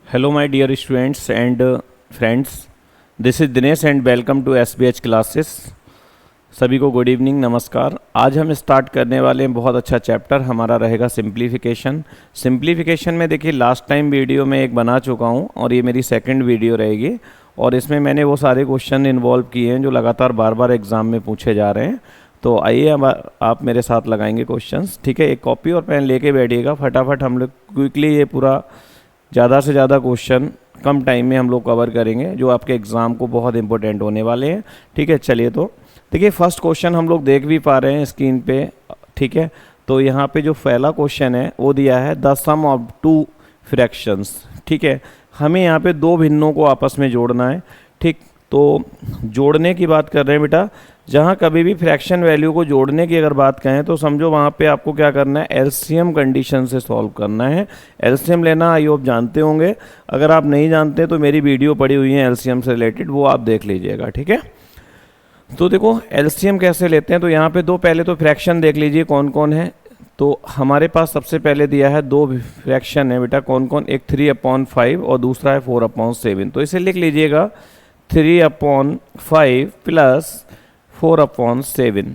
Hello my dear students and friends, this is Dinesh and welcome to SBH classes। सभी को good evening, नमस्कार। आज हम start करने वाले हैं बहुत अच्छा चैप्टर, हमारा रहेगा सिंप्लीफिकेशन। सिंप्लीफिकेशन में देखिए लास्ट टाइम वीडियो में एक बना चुका हूं और ये मेरी सेकंड वीडियो रहेगी और इसमें मैंने वो सारे क्वेश्चन इन्वॉल्व किए हैं जो लगातार बार बार एग्ज़ाम में पूछे जा रहे हैं। तो आइए अब आप मेरे साथ लगाएंगे क्वेश्चंस, ठीक है। एक कॉपी और पेन लेके बैठिएगा, फटाफट हम लोग क्विकली ये पूरा ज़्यादा से ज़्यादा क्वेश्चन कम टाइम में हम लोग कवर करेंगे जो आपके एग्ज़ाम को बहुत इंपॉर्टेंट होने वाले हैं, ठीक है। चलिए तो देखिए फर्स्ट क्वेश्चन हम लोग देख भी पा रहे हैं स्क्रीन पे, ठीक है। तो यहाँ पे जो पहला क्वेश्चन है वो दिया है the sum of two fractions, ठीक है। हमें यहाँ पे दो भिन्नों को आपस में जोड़ना है, ठीक। तो जोड़ने की बात कर रहे हैं बेटा, जहाँ कभी भी फ्रैक्शन वैल्यू को जोड़ने की अगर बात कहें तो समझो वहाँ पे आपको क्या करना है, एलसीएम कंडीशन से सॉल्व करना है। एलसीएम लेना आई होप जानते होंगे, अगर आप नहीं जानते तो मेरी वीडियो पड़ी हुई है एलसीएम से रिलेटेड, वो आप देख लीजिएगा, ठीक है। तो देखो एलसीएम कैसे लेते हैं, तो यहाँ पे दो पहले तो फ्रैक्शन देख लीजिए कौन कौन है। तो हमारे पास सबसे पहले दिया है दो फ्रैक्शन है बेटा, कौन कौन, एक 3/5 और दूसरा है 4/7। तो इसे लिख लीजिएगा 3/5 प्लस 4/7।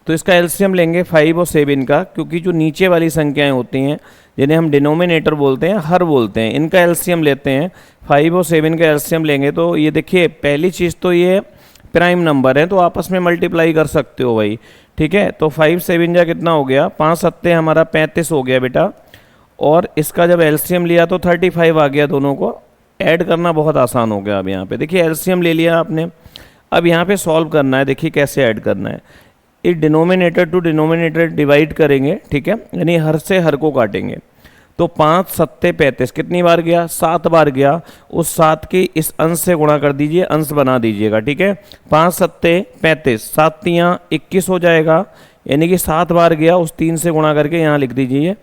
तो इसका एलसीएम लेंगे 5 और 7 का, क्योंकि जो नीचे वाली संख्याएं होती हैं जिन्हें हम डिनोमिनेटर बोलते हैं, हर बोलते हैं, इनका एलसीएम लेते हैं। 5 और 7 का एलसीएम लेंगे तो ये देखिए पहली चीज़ तो ये प्राइम नंबर है तो आपस में मल्टीप्लाई कर सकते हो भाई, ठीक है। तो 5 7 जा कितना हो गया, 5 सत्ते हमारा 35 हो गया बेटा। और इसका जब एलसीएम लिया तो 35 आ गया, दोनों को ऐड करना बहुत आसान हो गया। अब यहाँ पे देखिए एलसीएम ले लिया आपने, अब यहाँ पे सॉल्व करना है। देखिए कैसे ऐड करना है, इस डिनोमिनेटर टू डिनोमिनेटर डिवाइड करेंगे, ठीक है, यानी हर से हर को काटेंगे। तो 5 सत्ते 35 कितनी बार गया, 7 बार गया। उस 7 की इस अंश से गुणा कर दीजिए, अंश बना दीजिएगा, ठीक है। 5 सत्ते 35, 7 तियाँ 21 हो जाएगा, यानी कि 7 बार गया, उस 3 से गुणा करके यहाँ लिख दीजिए,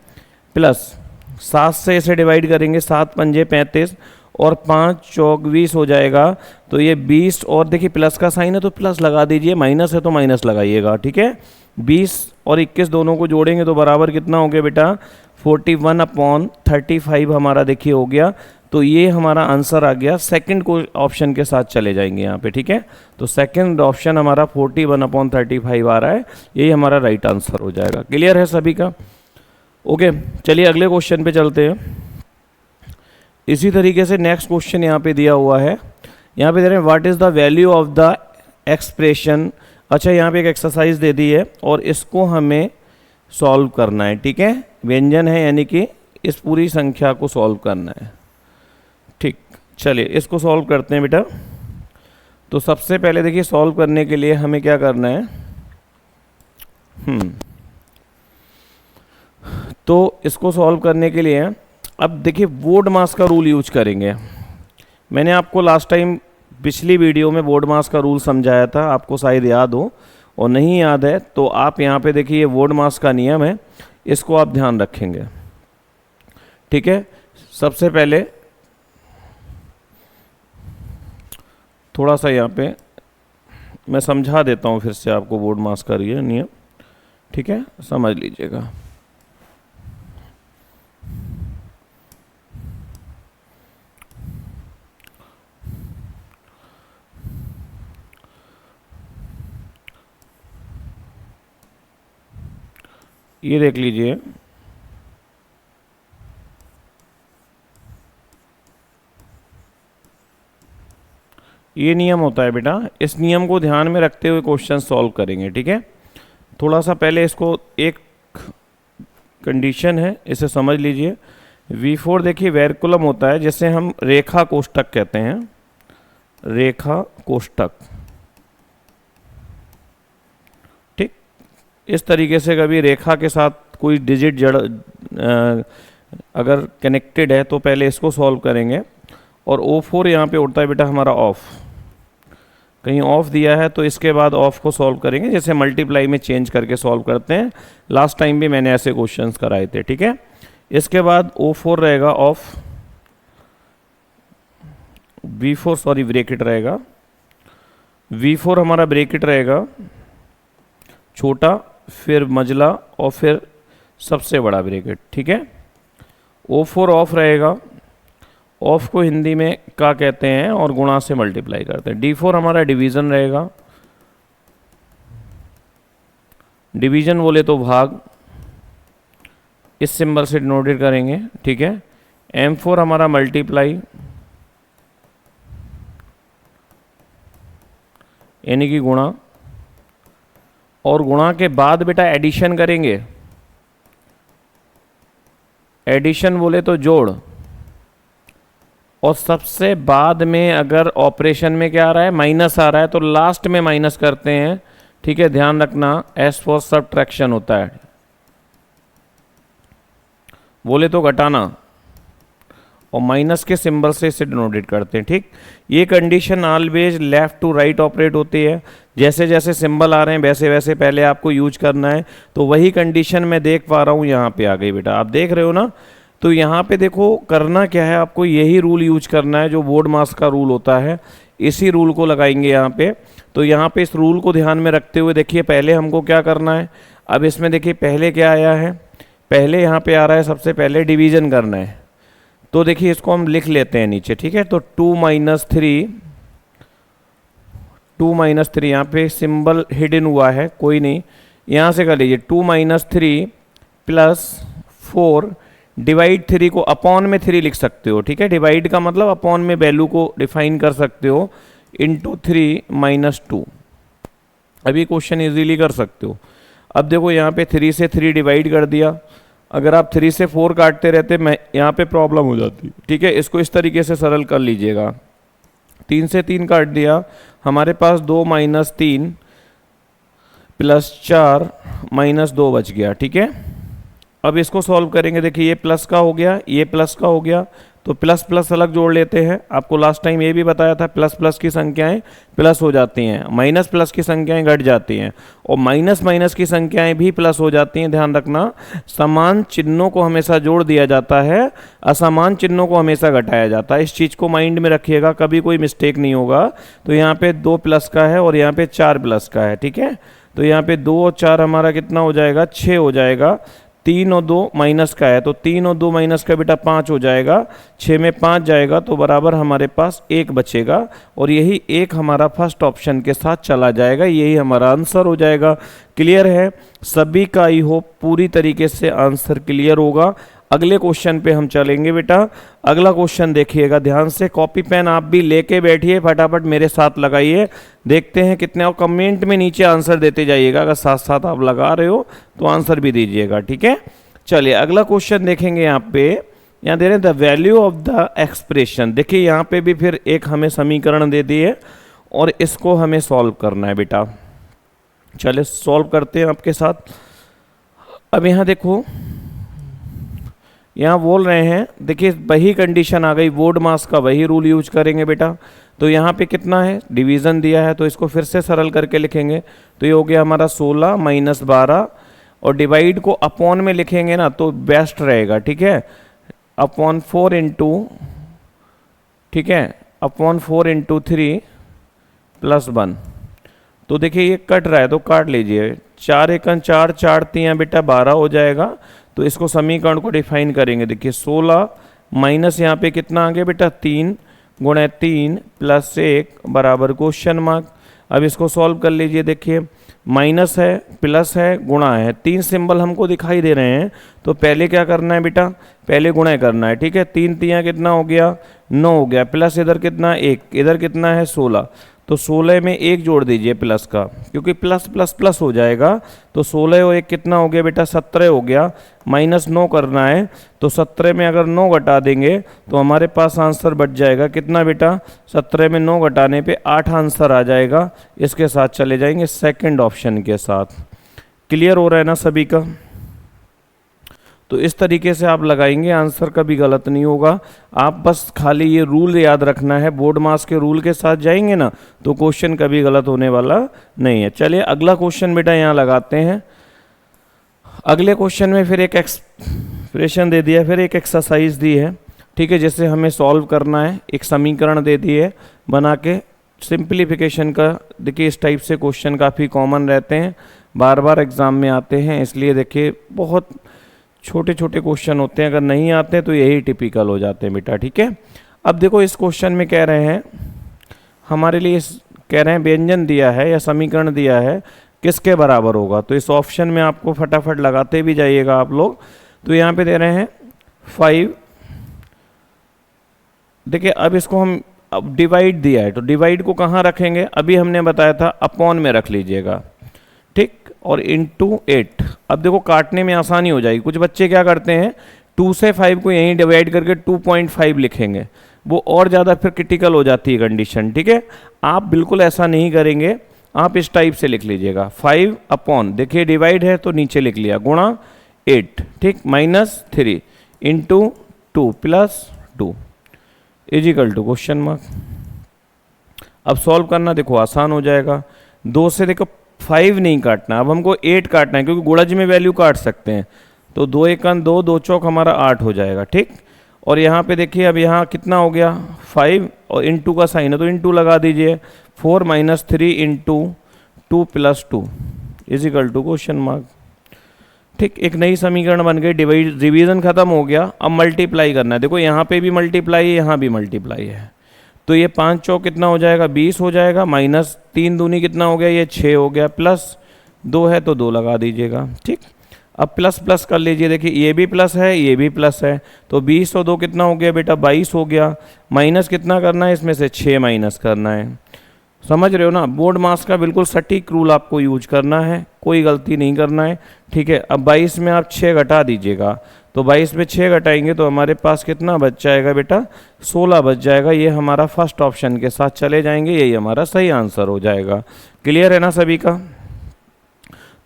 प्लस 7 से इसे डिवाइड करेंगे, 7 पंजे 35 और 5 चौक 20 हो जाएगा। तो ये 20 और देखिए प्लस का साइन है तो प्लस लगा दीजिए, माइनस है तो माइनस लगाइएगा, ठीक है। 20 और 21 दोनों को जोड़ेंगे तो बराबर कितना हो गया बेटा, 41/35 हमारा देखिए हो गया। तो ये हमारा आंसर आ गया। सेकंड को ऑप्शन के साथ चले जाएंगे यहाँ पे, ठीक है। तो सेकंड ऑप्शन हमारा 41/35 आ रहा है, यही हमारा राइट आंसर हो जाएगा। क्लियर है सभी का? ओके, चलिए अगले क्वेश्चन पे चलते हैं। इसी तरीके से नेक्स्ट क्वेश्चन यहाँ पे दिया हुआ है, यहाँ पे दे रहे हैं what is the value of the expression. अच्छा, यहाँ पे एक एक्सरसाइज दे दी है और इसको हमें सॉल्व करना है, ठीक है। व्यंजन है यानी कि इस पूरी संख्या को सॉल्व करना है, ठीक। चलिए इसको सॉल्व करते हैं बेटा। तो सबसे पहले देखिए सॉल्व करने के लिए हमें क्या करना है, तो इसको सॉल्व करने के लिए अब देखिए बोर्ड मास का रूल यूज करेंगे। मैंने आपको लास्ट टाइम पिछली वीडियो में बोर्ड मास का रूल समझाया था, आपको शायद याद हो, और नहीं याद है तो आप यहाँ पे देखिए ये बोर्ड मास का नियम है, इसको आप ध्यान रखेंगे, ठीक है। सबसे पहले थोड़ा सा यहाँ पे मैं समझा देता हूँ फिर से आपको बोर्ड मास का ये नियम, ठीक है, समझ लीजिएगा। ये देख लीजिए, ये नियम होता है बेटा, इस नियम को ध्यान में रखते हुए क्वेश्चन सॉल्व करेंगे, ठीक है। थोड़ा सा पहले इसको एक कंडीशन है, इसे समझ लीजिए। V4 देखिए वैरकुलम होता है, जिसे हम रेखा कोष्ठक कहते हैं, रेखा कोष्ठक, ठीक। इस तरीके से कभी रेखा के साथ कोई डिजिट जड़ अगर कनेक्टेड है तो पहले इसको सॉल्व करेंगे। और O4 यहाँ पे उठता है बेटा हमारा ऑफ, कहीं ऑफ दिया है तो इसके बाद ऑफ को सॉल्व करेंगे, जैसे मल्टीप्लाई में चेंज करके सॉल्व करते हैं। लास्ट टाइम भी मैंने ऐसे क्वेश्चंस कराए थे, ठीक है। इसके बाद O4 रहेगा ऑफ, V4 सॉरी ब्रेकेट रहेगा, V4 हमारा ब्रेकेट रहेगा छोटा, फिर मझला और फिर सबसे बड़ा ब्रेकेट, ठीक है। O4 ऑफ रहेगा ऑफ को हिंदी में क्या कहते हैं और गुणा से मल्टीप्लाई करते हैं। D4 हमारा डिवीज़न रहेगा, डिवीज़न बोले तो भाग, इस सिंबल से डिनोटेड करेंगे, ठीक है। M4 हमारा मल्टीप्लाई, यानी कि गुणा, और गुणा के बाद बेटा एडिशन करेंगे। एडिशन बोले तो जोड़, और सबसे बाद में अगर ऑपरेशन में क्या आ रहा है, माइनस आ रहा है, तो लास्ट में माइनस करते हैं, ठीक है। ध्यान रखना S फॉर सब्ट्रैक्शन होता है, बोले तो घटाना, और माइनस के सिंबल से इसे डिनोटेड करते हैं, ठीक। ये condition always left to right operate होती है। जैसे जैसे सिंबल आ रहे हैं वैसे वैसे पहले आपको यूज करना है। तो वही कंडीशन मैं देख पा रहा हूँ यहाँ पे आ गई बेटा, आप देख रहे हो ना। तो यहाँ पे देखो करना क्या है, आपको यही रूल यूज करना है जो बोर्ड मास का रूल होता है, इसी रूल को लगाएंगे यहाँ पे। तो यहाँ पे इस रूल को ध्यान में रखते हुए देखिए पहले हमको क्या करना है। अब इसमें देखिए पहले क्या आया है, पहले यहाँ पे आ रहा है सबसे पहले डिवीज़न करना है। तो देखिए इसको हम लिख लेते हैं नीचे, ठीक है। तो 2 माइनस थ्री यहाँ पे सिंबल हिडन हुआ है, कोई नहीं, यहाँ से कर लीजिए 2 - 3 + 4 डिवाइड 3 को अपॉन में 3 लिख सकते हो, ठीक है। डिवाइड का मतलब अपॉन में वैल्यू को डिफाइन कर सकते हो, इंटू 3 - 2। अब ये क्वेश्चन इजीली कर सकते हो। अब देखो यहाँ पे 3 से 3 डिवाइड कर दिया, अगर आप 3 से 4 काटते रहते मैं यहाँ पे प्रॉब्लम हो जाती, ठीक है। इसको इस तरीके से सरल कर लीजिएगा, 3 से 3 काट दिया, हमारे पास 2 - 3 + 4 - 2 बच गया, ठीक है। अब इसको सॉल्व करेंगे, देखिए ये प्लस का हो गया, ये प्लस का हो गया, तो प्लस प्लस अलग जोड़ लेते हैं। आपको लास्ट टाइम ये भी बताया था प्लस प्लस की संख्याएं प्लस हो जाती हैं, माइनस प्लस की संख्याएं घट जाती हैं, और माइनस माइनस की संख्याएं भी प्लस हो जाती हैं। ध्यान रखना, समान चिन्हों को हमेशा जोड़ दिया जाता है, असमान चिन्हों को हमेशा घटाया जाता है। इस चीज़ को माइंड में रखिएगा, कभी कोई मिस्टेक नहीं होगा। तो यहाँ पे 2 प्लस का है और यहाँ पे 4 प्लस का है, ठीक है। तो यहाँ पे 2 और 4 हमारा कितना हो जाएगा, 6 हो जाएगा। 3 और 2 माइनस का है, तो 3 और 2 माइनस का बेटा 5 हो जाएगा, 6 में 5 जाएगा तो बराबर हमारे पास 1 बचेगा, और यही 1 हमारा फर्स्ट ऑप्शन के साथ चला जाएगा, यही हमारा आंसर हो जाएगा। क्लियर है सभी का? आई होप पूरी तरीके से आंसर क्लियर होगा। अगले क्वेश्चन पे हम चलेंगे बेटा। अगला क्वेश्चन देखिएगा ध्यान से, कॉपी पेन आप भी लेके बैठिए, फटाफट मेरे साथ लगाइए, देखते हैं कितने, और कमेंट में नीचे आंसर देते जाइएगा। अगर साथ साथ आप लगा रहे हो तो आंसर भी दीजिएगा, ठीक है। चलिए अगला क्वेश्चन देखेंगे। यहाँ पे यहाँ दे रहे हैं the value of the expression. देखिए यहाँ पे भी फिर एक हमें समीकरण दे दिए और इसको हमें सॉल्व करना है बेटा। चलिए सॉल्व करते हैं आपके साथ। अब यहाँ देखो, यहाँ बोल रहे हैं, देखिए वही कंडीशन आ गई, बोर्ड मास का वही रूल यूज करेंगे बेटा। तो यहाँ पे कितना है, डिवीज़न दिया है, तो इसको फिर से सरल करके लिखेंगे। तो ये हो गया हमारा 16 - 12, और डिवाइड को अपॉन में लिखेंगे ना तो बेस्ट रहेगा, ठीक है। अपॉन 4 इंटू, ठीक है, अपॉन 4 × 3 + 1। तो देखिए ये कट रहा है तो काट लीजिए, 4 × 4, 4 × 3 बेटा 12 हो जाएगा। तो इसको समीकरण को डिफाइन करेंगे, देखिए 16 माइनस यहाँ पे कितना आ गया बेटा 3 × 3 + 1 बराबर क्वेश्चन मार्क। अब इसको सॉल्व कर लीजिए, देखिए माइनस है, प्लस है, गुणा है, 3 सिंबल हमको दिखाई दे रहे हैं। तो पहले क्या करना है बेटा, पहले गुणा करना है, ठीक है। 3 × 3 कितना हो गया, 9 हो गया, प्लस इधर कितना 1, इधर कितना है 16, तो 16 में 1 जोड़ दीजिए प्लस का, क्योंकि प्लस प्लस प्लस हो जाएगा। तो 16 और 1 कितना हो गया बेटा 17 हो गया, -9 करना है, तो 17 में अगर 9 घटा देंगे तो हमारे पास आंसर बच जाएगा कितना बेटा, 17 में 9 घटाने पे 8 आंसर आ जाएगा। इसके साथ चले जाएंगे सेकंड ऑप्शन के साथ। क्लियर हो रहा है ना सभी का? तो इस तरीके से आप लगाएंगे, आंसर कभी गलत नहीं होगा। आप बस खाली ये रूल याद रखना है, बोर्ड मास के रूल के साथ जाएंगे ना तो क्वेश्चन कभी गलत होने वाला नहीं है। चलिए अगला क्वेश्चन बेटा यहाँ लगाते हैं। अगले क्वेश्चन में फिर एक एक्सप्रेशन दे दिया, फिर एक एक्सरसाइज दी है, ठीक है, जिसे हमें सॉल्व करना है। एक समीकरण दे दिए बना के, सिंप्लीफिकेशन का। देखिए इस टाइप से क्वेश्चन काफ़ी कॉमन रहते हैं, बार बार एग्जाम में आते हैं, इसलिए देखिए बहुत छोटे छोटे क्वेश्चन होते हैं, अगर नहीं आते तो यही टिपिकल हो जाते हैं बेटा, ठीक है। अब देखो इस क्वेश्चन में कह रहे हैं हमारे लिए कह रहे हैं व्यंजन दिया है या समीकरण दिया है किसके बराबर होगा, तो इस ऑप्शन में आपको फटाफट लगाते भी जाइएगा आप लोग। तो यहाँ पे दे रहे हैं 5, देखिए अब इसको हम अब डिवाइड दिया है तो डिवाइड को कहाँ रखेंगे, अभी हमने बताया था अपॉन में रख लीजिएगा, ठीक, और इंटू 8। अब देखो काटने में आसानी हो जाएगी। कुछ बच्चे क्या करते हैं 2 से 5 को यहीं डिवाइड करके 2.5 लिखेंगे, वो और ज़्यादा फिर क्रिटिकल हो जाती है कंडीशन, ठीक है। आप बिल्कुल ऐसा नहीं करेंगे, आप इस टाइप से लिख लीजिएगा 5 अपॉन, देखिए डिवाइड है तो नीचे लिख लिया, गुणा 8, ठीक, -3 into 2 plus 2 equal to question mark. अब सॉल्व करना देखो आसान हो जाएगा। 2 से देखो 5 नहीं काटना, अब हमको 8 काटना है क्योंकि गुणज में वैल्यू काट सकते हैं। तो 2 एकन 2, 2 चौक हमारा 8 हो जाएगा, ठीक। और यहाँ पे देखिए अब यहाँ कितना हो गया 5 और इंटू का साइन है तो इंटू लगा दीजिए, 4 - 3 into 2 plus 2 equal to question mark, ठीक। एक नई समीकरण बन गई, डिवाइड रिवीजन खत्म हो गया, अब मल्टीप्लाई करना है। देखो यहाँ पे भी मल्टीप्लाई है, यहाँ भी मल्टीप्लाई है, तो ये 5 चौक कितना हो जाएगा 20 हो जाएगा, -3 दूनी कितना हो गया ये 6 हो गया, प्लस 2 है तो 2 लगा दीजिएगा, ठीक। अब प्लस प्लस कर लीजिए, देखिए ये भी प्लस है ये भी प्लस है, तो 20 और 2 कितना हो गया बेटा 22 हो गया, माइनस कितना करना है इसमें से 6 माइनस करना है। समझ रहे हो ना, बोर्ड मास का बिल्कुल सटीक रूल आपको यूज करना है, कोई गलती नहीं करना है, ठीक है। अब 22 में आप 6 घटा दीजिएगा, तो 22 में 6 घटाएंगे तो हमारे पास कितना बच जाएगा बेटा 16 बच जाएगा। ये हमारा फर्स्ट ऑप्शन के साथ चले जाएंगे, यही हमारा सही आंसर हो जाएगा। क्लियर है ना सभी का?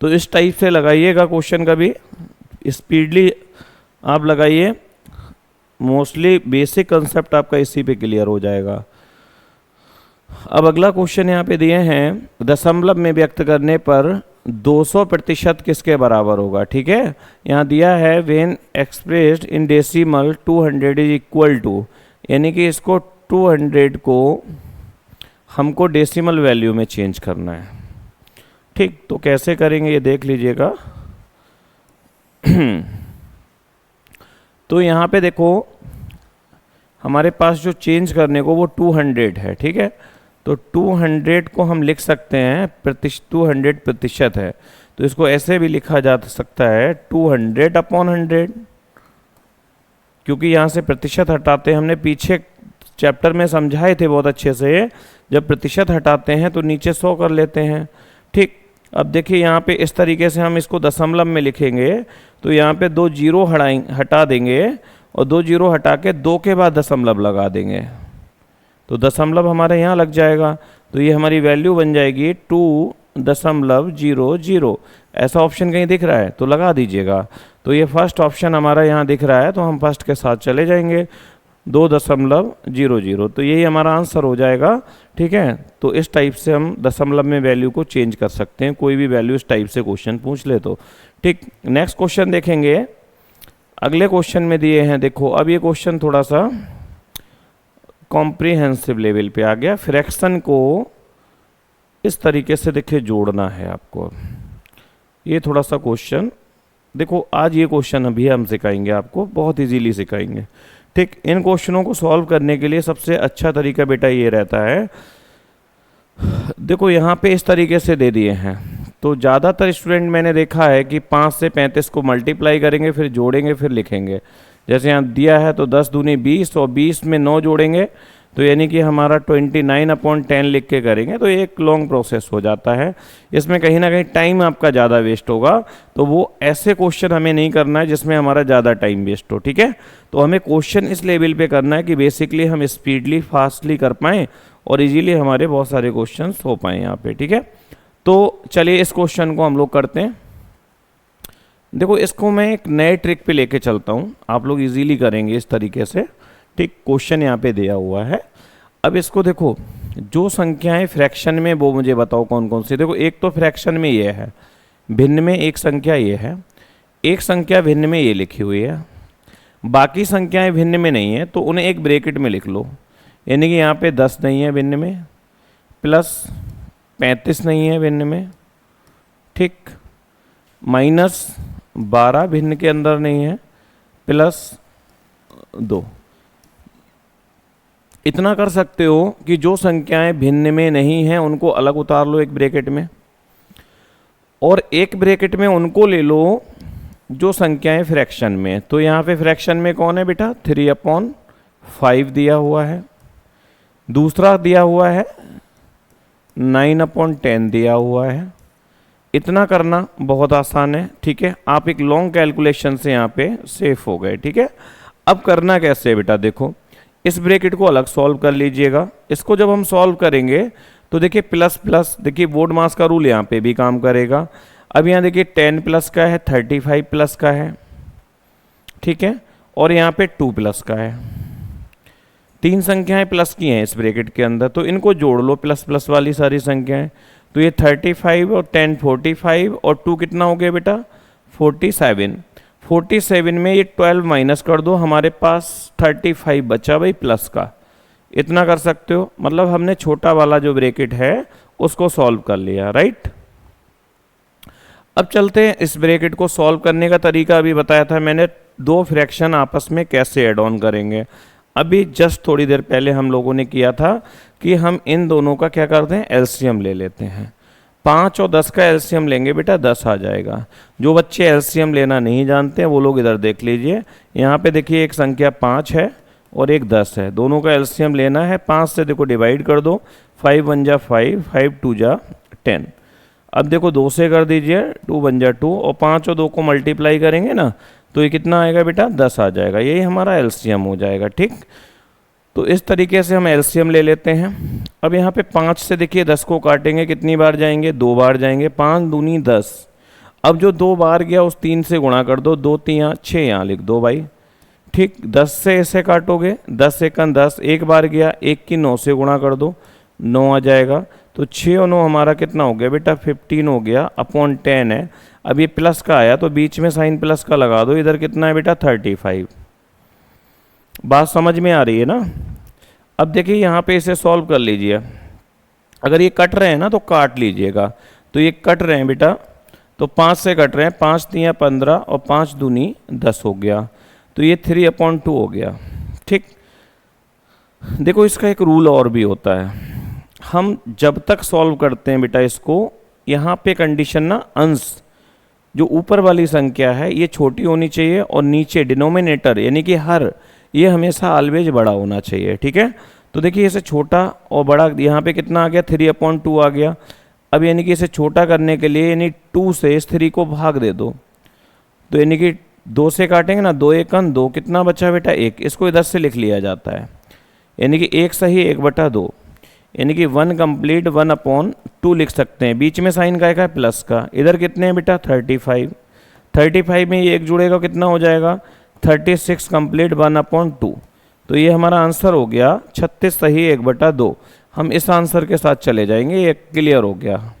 तो इस टाइप से लगाइएगा क्वेश्चन, का भी स्पीडली आप लगाइए, मोस्टली बेसिक कंसेप्ट आपका इसी पे क्लियर हो जाएगा। अब अगला क्वेश्चन यहाँ पे दिए हैं दशमलव में व्यक्त करने पर 200% किसके बराबर होगा, ठीक है। यहाँ दिया है when expressed in decimal 200 is equal to, यानी कि इसको 200 को हमको डेसिमल वैल्यू में चेंज करना है, ठीक। तो कैसे करेंगे ये देख लीजिएगा। तो यहाँ पे देखो हमारे पास जो चेंज करने को वो 200 है, ठीक है। तो 200 को हम लिख सकते हैं 200% है, तो इसको ऐसे भी लिखा जा सकता है 200/100, क्योंकि यहाँ से प्रतिशत हटाते हैं, हमने पीछे चैप्टर में समझाए थे बहुत अच्छे से, जब प्रतिशत हटाते हैं तो नीचे 100 कर लेते हैं, ठीक। अब देखिए यहाँ पे इस तरीके से हम इसको दशमलव में लिखेंगे, तो यहाँ पे 2 जीरो हटा देंगे और 2 जीरो हटा के 2 के बाद दशमलव लगा देंगे, तो दशमलव हमारे यहाँ लग जाएगा, तो ये हमारी वैल्यू बन जाएगी 2.00। ऐसा ऑप्शन कहीं दिख रहा है तो लगा दीजिएगा। तो ये फर्स्ट ऑप्शन हमारा यहाँ दिख रहा है, तो हम फर्स्ट के साथ चले जाएंगे 2.00, तो यही हमारा आंसर हो जाएगा, ठीक है। तो इस टाइप से हम दशमलव में वैल्यू को चेंज कर सकते हैं, कोई भी वैल्यू इस टाइप से क्वेश्चन पूछ ले तो, ठीक। नेक्स्ट क्वेश्चन देखेंगे, अगले क्वेश्चन में दिए हैं, देखो अब ये क्वेश्चन थोड़ा सा कॉम्प्रिहेंसिव लेवल पे आ गया। फ्रैक्शन को इस तरीके से देखिए जोड़ना है आपको, ये थोड़ा सा क्वेश्चन देखो, आज ये क्वेश्चन अभी हम सिखाएंगे आपको, बहुत इजीली सिखाएंगे, ठीक। इन क्वेश्चनों को सॉल्व करने के लिए सबसे अच्छा तरीका बेटा ये रहता है, देखो यहाँ पे इस तरीके से दे दिए हैं, तो ज़्यादातर स्टूडेंट मैंने देखा है कि 5 से 35 को मल्टीप्लाई करेंगे, फिर जोड़ेंगे, फिर लिखेंगे। जैसे यहाँ दिया है तो 10 दूनी 20 और 20 में 9 जोड़ेंगे, तो यानी कि हमारा 29/10 लिख के करेंगे, तो एक लॉन्ग प्रोसेस हो जाता है, इसमें कहीं ना कहीं टाइम आपका ज़्यादा वेस्ट होगा। तो वो ऐसे क्वेश्चन हमें नहीं करना है जिसमें हमारा ज़्यादा टाइम वेस्ट हो, ठीक है। तो हमें क्वेश्चन इस लेवल पे करना है कि बेसिकली हम स्पीडली फास्टली कर पाएँ और इजीली हमारे बहुत सारे क्वेश्चन हो पाएँ यहाँ पे, ठीक है। तो चलिए इस क्वेश्चन को हम लोग करते हैं। देखो इसको मैं एक नए ट्रिक पे लेके चलता हूँ, आप लोग इजीली करेंगे इस तरीके से, ठीक। क्वेश्चन यहाँ पे दिया हुआ है, अब इसको देखो जो संख्याएं फ्रैक्शन में वो मुझे बताओ कौन कौन सी। देखो एक तो फ्रैक्शन में ये है, भिन्न में एक संख्या ये है, एक संख्या भिन्न में ये लिखी हुई है, बाकी संख्याएं भिन्न में नहीं है, तो उन्हें एक ब्रैकेट में लिख लो। यानी कि यहाँ पे 10 नहीं है भिन्न में, प्लस 35 नहीं है भिन्न में, ठीक, -12 भिन्न के अंदर नहीं है, +2। इतना कर सकते हो कि जो संख्याएं भिन्न में नहीं हैं उनको अलग उतार लो एक ब्रैकेट में, और एक ब्रैकेट में उनको ले लो जो संख्याएं फ्रैक्शन में। तो यहाँ पे फ्रैक्शन में कौन है बेटा, 3/5 दिया हुआ है, दूसरा दिया हुआ है 9/10 दिया हुआ है। इतना करना बहुत आसान है, ठीक है। आप एक लॉन्ग कैलकुलेशन से यहाँ पे सेफ हो गए, ठीक है। अब करना कैसे है बेटा, देखो इस ब्रैकेट को अलग सॉल्व कर लीजिएगा। इसको जब हम सॉल्व करेंगे तो देखिए प्लस प्लस, देखिए बोर्ड मास का रूल यहाँ पे भी काम करेगा। अब यहाँ देखिए 10 प्लस का है, 35 प्लस का है, ठीक है, और यहाँ पे 2 प्लस का है। तीन संख्याएं प्लस की हैं इस ब्रैकेट के अंदर, तो इनको जोड़ लो प्लस प्लस वाली सारी संख्याएं। तो ये 35 और 10 45 और 2 कितना हो गया बेटा 47। 47 में ये 12 माइनस कर दो, हमारे पास 35 बचा भाई प्लस का। इतना कर सकते हो, मतलब हमने छोटा वाला जो ब्रैकेट है उसको सॉल्व कर लिया, राइट। अब चलते हैं इस ब्रैकेट को सॉल्व करने का तरीका अभी बताया था मैंने, दो फ्रैक्शन आपस में कैसे ऐड ऑन करेंगे। अभी जस्ट थोड़ी देर पहले हम लोगों ने किया था कि हम इन दोनों का क्या करते हैं, एलसीएम ले लेते हैं। 5 और 10 का एलसीएम लेंगे बेटा 10 आ जाएगा। जो बच्चे एलसीएम लेना नहीं जानते हैं वो लोग इधर देख लीजिए, यहाँ पे देखिए एक संख्या 5 है और एक 10 है, दोनों का एलसीएम लेना है। 5 से देखो डिवाइड कर दो, 5 1 जा 5, 5 2 जा 10। अब देखो 2 से कर दीजिए, 2 1 जा 2, और 5 और 2 को मल्टीप्लाई करेंगे ना तो ये कितना आएगा बेटा 10 आ जाएगा, यही हमारा एलसीएम हो जाएगा, ठीक। तो इस तरीके से हम एलसीएम ले लेते हैं। अब यहाँ पे 5 से देखिए 10 को काटेंगे, कितनी बार जाएंगे, 2 बार जाएंगे, 5 दूनी 10। अब जो 2 बार गया उस 3 से गुणा कर दो, 2 3 6 यहाँ लिख दो भाई, ठीक। 10 से इसे काटोगे, 10 एकन 10, एक बार गया, 1 की 9 से गुणा कर दो, 9 आ जाएगा। तो 6 और 9 हमारा कितना हो गया बेटा 15 हो गया, अपॉन 10 है। अब ये प्लस का आया तो बीच में साइन प्लस का लगा दो, इधर कितना है बेटा 35। बात समझ में आ रही है ना। अब देखिए यहाँ पे इसे सॉल्व कर लीजिए, अगर ये कट रहे हैं ना तो काट लीजिएगा। तो ये कट रहे हैं बेटा, तो 5 से कट रहे हैं, 5 3 15 और 5 दूनी 10 हो गया, तो ये 3/2 हो गया, ठीक। देखो इसका एक रूल और भी होता है, हम जब तक सॉल्व करते हैं बेटा इसको, यहाँ पे कंडीशन ना अंश जो ऊपर वाली संख्या है ये छोटी होनी चाहिए और नीचे डिनोमिनेटर यानी कि हर, ये हमेशा ऑलवेज बड़ा होना चाहिए, ठीक है। तो देखिए इसे छोटा और बड़ा यहाँ पे कितना आ गया 3/2 आ गया। अब यानी कि इसे छोटा करने के लिए यानी 2 से इस 3 को भाग दे दो, तो यानी कि 2 से काटेंगे ना, 2 एकन 2, कितना बचा बेटा 1। इसको इधर से लिख लिया जाता है, यानी कि 1 सही 1/2, यानी कि 1 कंप्लीट 1/2 लिख सकते हैं। बीच में साइन का है प्लस का, इधर कितने हैं बेटा 35। 35 में ये एक जुड़ेगा कितना हो जाएगा 36 कंप्लीट 1/2। तो ये हमारा आंसर हो गया 36 सही 1/2। हम इस आंसर के साथ चले जाएंगे, ये क्लियर हो गया,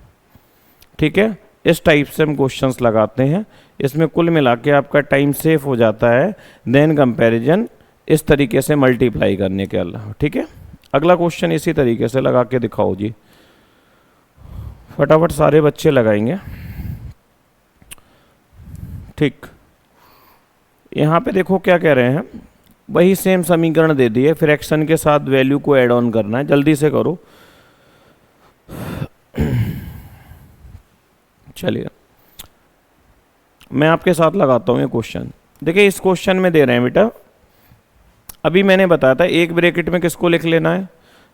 ठीक है। इस टाइप से हम क्वेश्चंस लगाते हैं, इसमें कुल मिला के आपका टाइम सेफ हो जाता है देन कंपैरिजन इस तरीके से मल्टीप्लाई करने के अलावा, ठीक है। अगला क्वेश्चन इसी तरीके से लगा के दिखाओ जी, फटाफट सारे बच्चे लगाएंगे, ठीक। यहाँ पे देखो क्या कह रहे हैं, वही सेम समीकरण दे दिए, फ्रैक्शन के साथ वैल्यू को ऐड ऑन करना है, जल्दी से करो। चलिए मैं आपके साथ लगाता हूँ ये क्वेश्चन। देखिए इस क्वेश्चन में दे रहे हैं बेटा, अभी मैंने बताया था एक ब्रैकेट में किसको लिख लेना है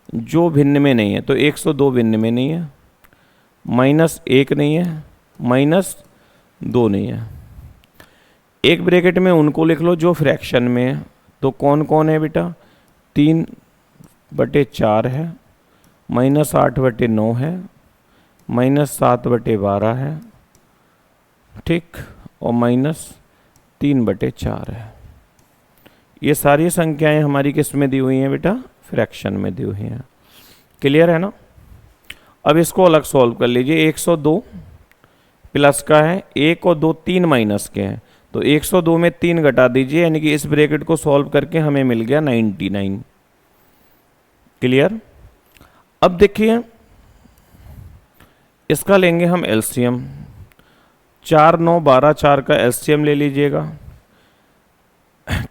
जो भिन्न में नहीं है, तो 102 भिन्न में नहीं है, -1 नहीं है, -2 नहीं है। एक ब्रैकेट में उनको लिख लो जो फ्रैक्शन में है, तो कौन कौन है बेटा 3/4 है, -8/9 है, -7/12 है, ठीक, और -3/4 है। ये सारी संख्याएं हमारी किस में दी हुई हैं बेटा फ्रैक्शन में दी हुई हैं, क्लियर है ना। अब इसको अलग सॉल्व कर लीजिए, 102 प्लस का है, 1 और 2 3 माइनस के हैं, तो 102 में 3 घटा दीजिए, यानी कि इस ब्रैकेट को सॉल्व करके हमें मिल गया 99, क्लियर। अब देखिए इसका लेंगे हम एलसीएम, 4 9 12 4 का एलसीएम ले लीजिएगा,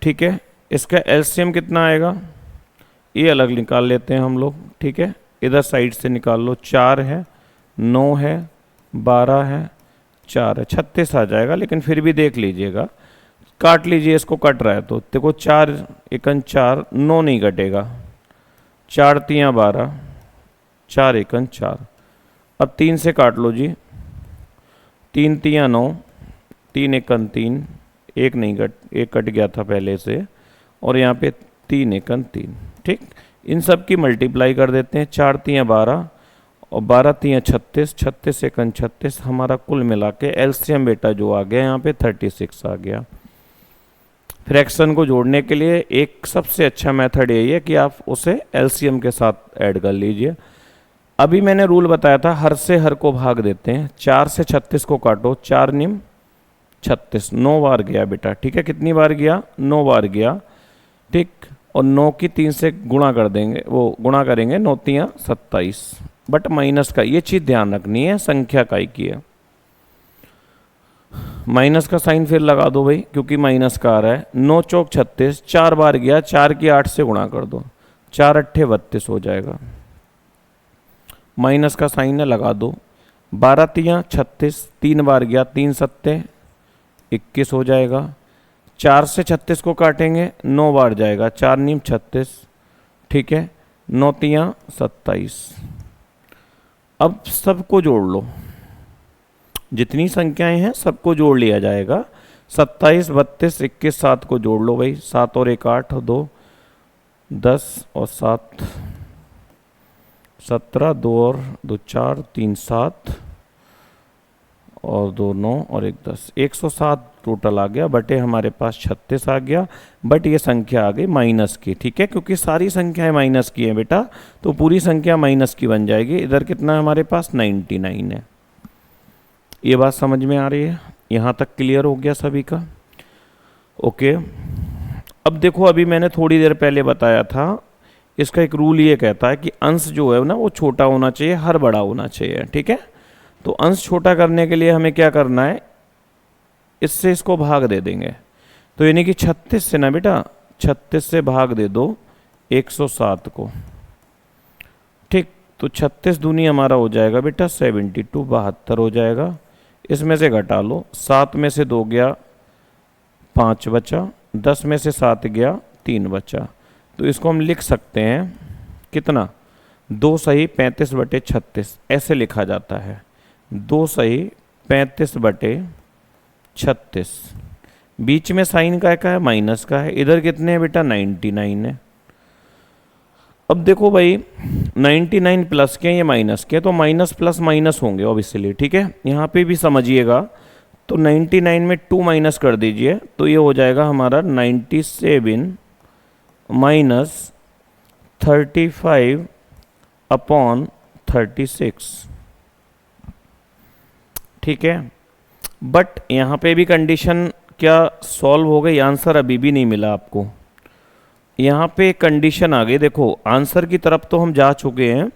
ठीक है। इसका एलसीएम कितना आएगा ये अलग निकाल लेते हैं हम लोग, ठीक है। इधर साइड से निकाल लो, 4 है, 9 है, 12 है, 4 है, 36 आ जाएगा। लेकिन फिर भी देख लीजिएगा, काट लीजिए, इसको कट रहा है तो देखो 4 एकन 4, 9 नहीं कटेगा, 4 तियाँ 12, 4 एकन 4। अब 3 से काट लो जी, 3 तियाँ 9, 3 एकन 3, एक नहीं कट, एक कट गया था पहले से, और यहाँ पे 3 एकन 3, ठीक। इन सब की मल्टीप्लाई कर देते हैं, 4 तियाँ 12 और 12 तियाँ 36, 36 एकन 36, हमारा कुल मिला के एलसीएम बेटा जो आ गया यहाँ पे 36 आ गया। फ्रैक्शन को जोड़ने के लिए एक सबसे अच्छा मेथड यही है कि आप उसे एलसीएम के साथ ऐड कर लीजिए। अभी मैंने रूल बताया था, हर से हर को भाग देते हैं, 4 से 36 को काटो, 4 निम 36, 9 बार गया बेटा, ठीक है। कितनी बार गया? 9 बार गया, ठीक। और 9 की 3 से गुणा कर देंगे, वो गुणा करेंगे, 9 तियाँ 27, बट माइनस का, ये चीज़ ध्यान रखनी है, संख्या का ही की है। माइनस का साइन फिर लगा दो भाई, क्योंकि माइनस का आ रहा है। 9 चौक 36, 4 बार गया, 4 की 8 से गुणा कर दो, 4 अट्ठे 32 हो जाएगा। माइनस का साइन है, लगा दो। 12 तियाँ 36, 3 बार गया, 3 सत्ते 21 हो जाएगा। 4 से 36 को काटेंगे, 9 बार जाएगा, 4 नीम 36, ठीक है। 9 तियाँ 27। अब सबको जोड़ लो, जितनी संख्याएं हैं सबको जोड़ लिया जाएगा। 27, 32, 21, 7 को जोड़ लो भाई, 7 और 1 8, 2 10 और 7 17, 2 और 2 4, 3 7 और 2 9 और 1 10, 107 टोटल आ गया, बटे हमारे पास 36 आ गया। बट ये संख्या आ गई माइनस की, ठीक है, क्योंकि सारी संख्याएं माइनस की हैं बेटा, तो पूरी संख्या माइनस की बन जाएगी। इधर कितना है हमारे पास? 99 है। ये बात समझ में आ रही है? यहाँ तक क्लियर हो गया सभी का? ओके। अब देखो, अभी मैंने थोड़ी देर पहले बताया था, इसका एक रूल ये कहता है कि अंश जो है ना वो छोटा होना चाहिए, हर बड़ा होना चाहिए, ठीक है। तो अंश छोटा करने के लिए हमें क्या करना है, इससे इसको भाग दे देंगे। तो यानी कि 36 से ना बेटा, 36 से भाग दे दो 107 को, ठीक। तो 36 दूनी हमारा हो जाएगा बेटा 72, 72 हो जाएगा। इसमें से घटा लो, 7 में से 2 गया, 5 बचा, 10 में से 7 गया, 3 बचा। तो इसको हम लिख सकते हैं कितना? 2 सही 35 बटे 36, ऐसे लिखा जाता है। 2 सही 35 बटे 36, बीच में साइन का है? माइनस का है। इधर कितने हैं बेटा? 99 है। अब देखो भाई, 99 प्लस के ये माइनस के, तो माइनस प्लस माइनस होंगे ऑब्वियसली, ठीक है। यहाँ पे भी समझिएगा, तो 99 में 2 माइनस कर दीजिए, तो ये हो जाएगा हमारा 97 माइनस 35 अपॉन 36, ठीक है। बट यहाँ पे भी कंडीशन क्या सॉल्व हो गई? आंसर अभी भी नहीं मिला आपको। यहाँ पे कंडीशन आ गई, देखो आंसर की तरफ तो हम जा चुके हैं,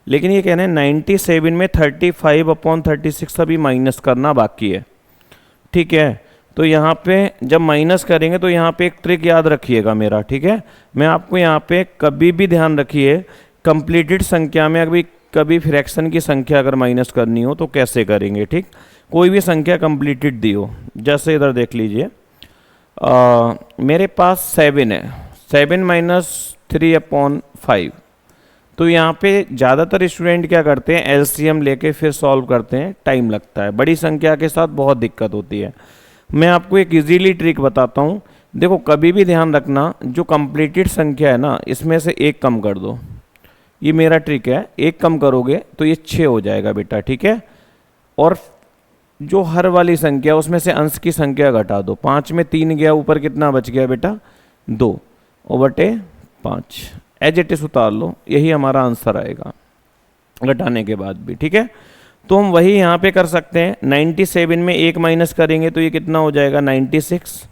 लेकिन ये कह रहे हैं 97 में 35 अपॉन 36 अभी माइनस करना बाकी है, ठीक है। तो यहाँ पे जब माइनस करेंगे तो यहाँ पे एक ट्रिक याद रखिएगा मेरा, ठीक है। मैं आपको यहाँ पे कभी भी ध्यान रखिए, कंप्लीटेड संख्या में अभी कभी फ्रैक्शन की संख्या अगर माइनस करनी हो तो कैसे करेंगे, ठीक। कोई भी संख्या कंप्लीटेड दी हो, जैसे इधर देख लीजिए, मेरे पास 7 है, 7 माइनस 3 अपॉन 5। तो यहाँ पे ज़्यादातर स्टूडेंट क्या करते हैं, एलसीएम लेके फिर सॉल्व करते हैं, टाइम लगता है, बड़ी संख्या के साथ बहुत दिक्कत होती है। मैं आपको एक इजीली ट्रिक बताता हूँ। देखो कभी भी ध्यान रखना, जो कंप्लीटेड संख्या है ना, इसमें से एक कम कर दो, ये मेरा ट्रिक है। एक कम करोगे तो ये 6 हो जाएगा बेटा, ठीक है। और जो हर वाली संख्या उसमें से अंश की संख्या घटा दो, 5 में 3 गया, ऊपर कितना बच गया बेटा? 2 और बटे 5, एज इट इज उतार लो, यही हमारा आंसर आएगा घटाने के बाद भी, ठीक है। तो हम वही यहाँ पे कर सकते हैं। 97 में 1 माइनस करेंगे तो ये कितना हो जाएगा? 96।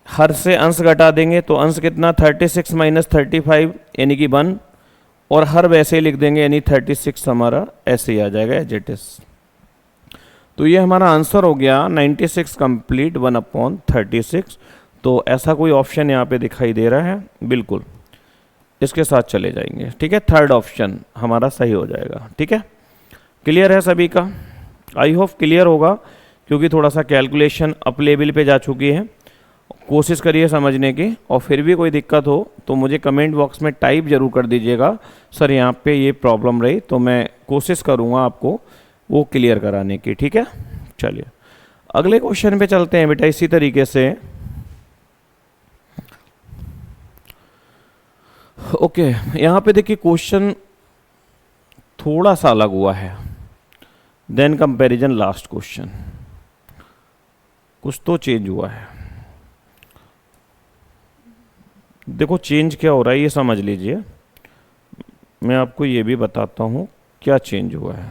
हर से अंश घटा देंगे तो अंश कितना? 36 माइनस 35 यानी कि 1, और हर वैसे ही लिख देंगे, यानी 36 हमारा ऐसे ही आ जाएगा एज इट इज। तो ये हमारा आंसर हो गया 96 कंप्लीट 1 अपॉन 36। तो ऐसा कोई ऑप्शन यहाँ पे दिखाई दे रहा है? बिल्कुल। इसके साथ चले जाएंगे, ठीक है। थर्ड ऑप्शन हमारा सही हो जाएगा, ठीक है। क्लियर है सभी का? आई होप क्लियर होगा, क्योंकि थोड़ा सा कैलकुलेशन अप लेवल पे जा चुकी है। कोशिश करिए समझने की, और फिर भी कोई दिक्कत हो तो मुझे कमेंट बॉक्स में टाइप जरूर कर दीजिएगा, सर यहाँ पे ये प्रॉब्लम रही, तो मैं कोशिश करूँगा आपको वो क्लियर कराने की, ठीक है। चलिए अगले क्वेश्चन पे चलते हैं बेटा। इसी तरीके से ओके, यहाँ पे देखिए क्वेश्चन थोड़ा सा अलग हुआ है देन कंपैरिजन लास्ट क्वेश्चन, कुछ तो चेंज हुआ है। देखो चेंज क्या हो रहा है ये समझ लीजिए, मैं आपको ये भी बताता हूँ क्या चेंज हुआ है।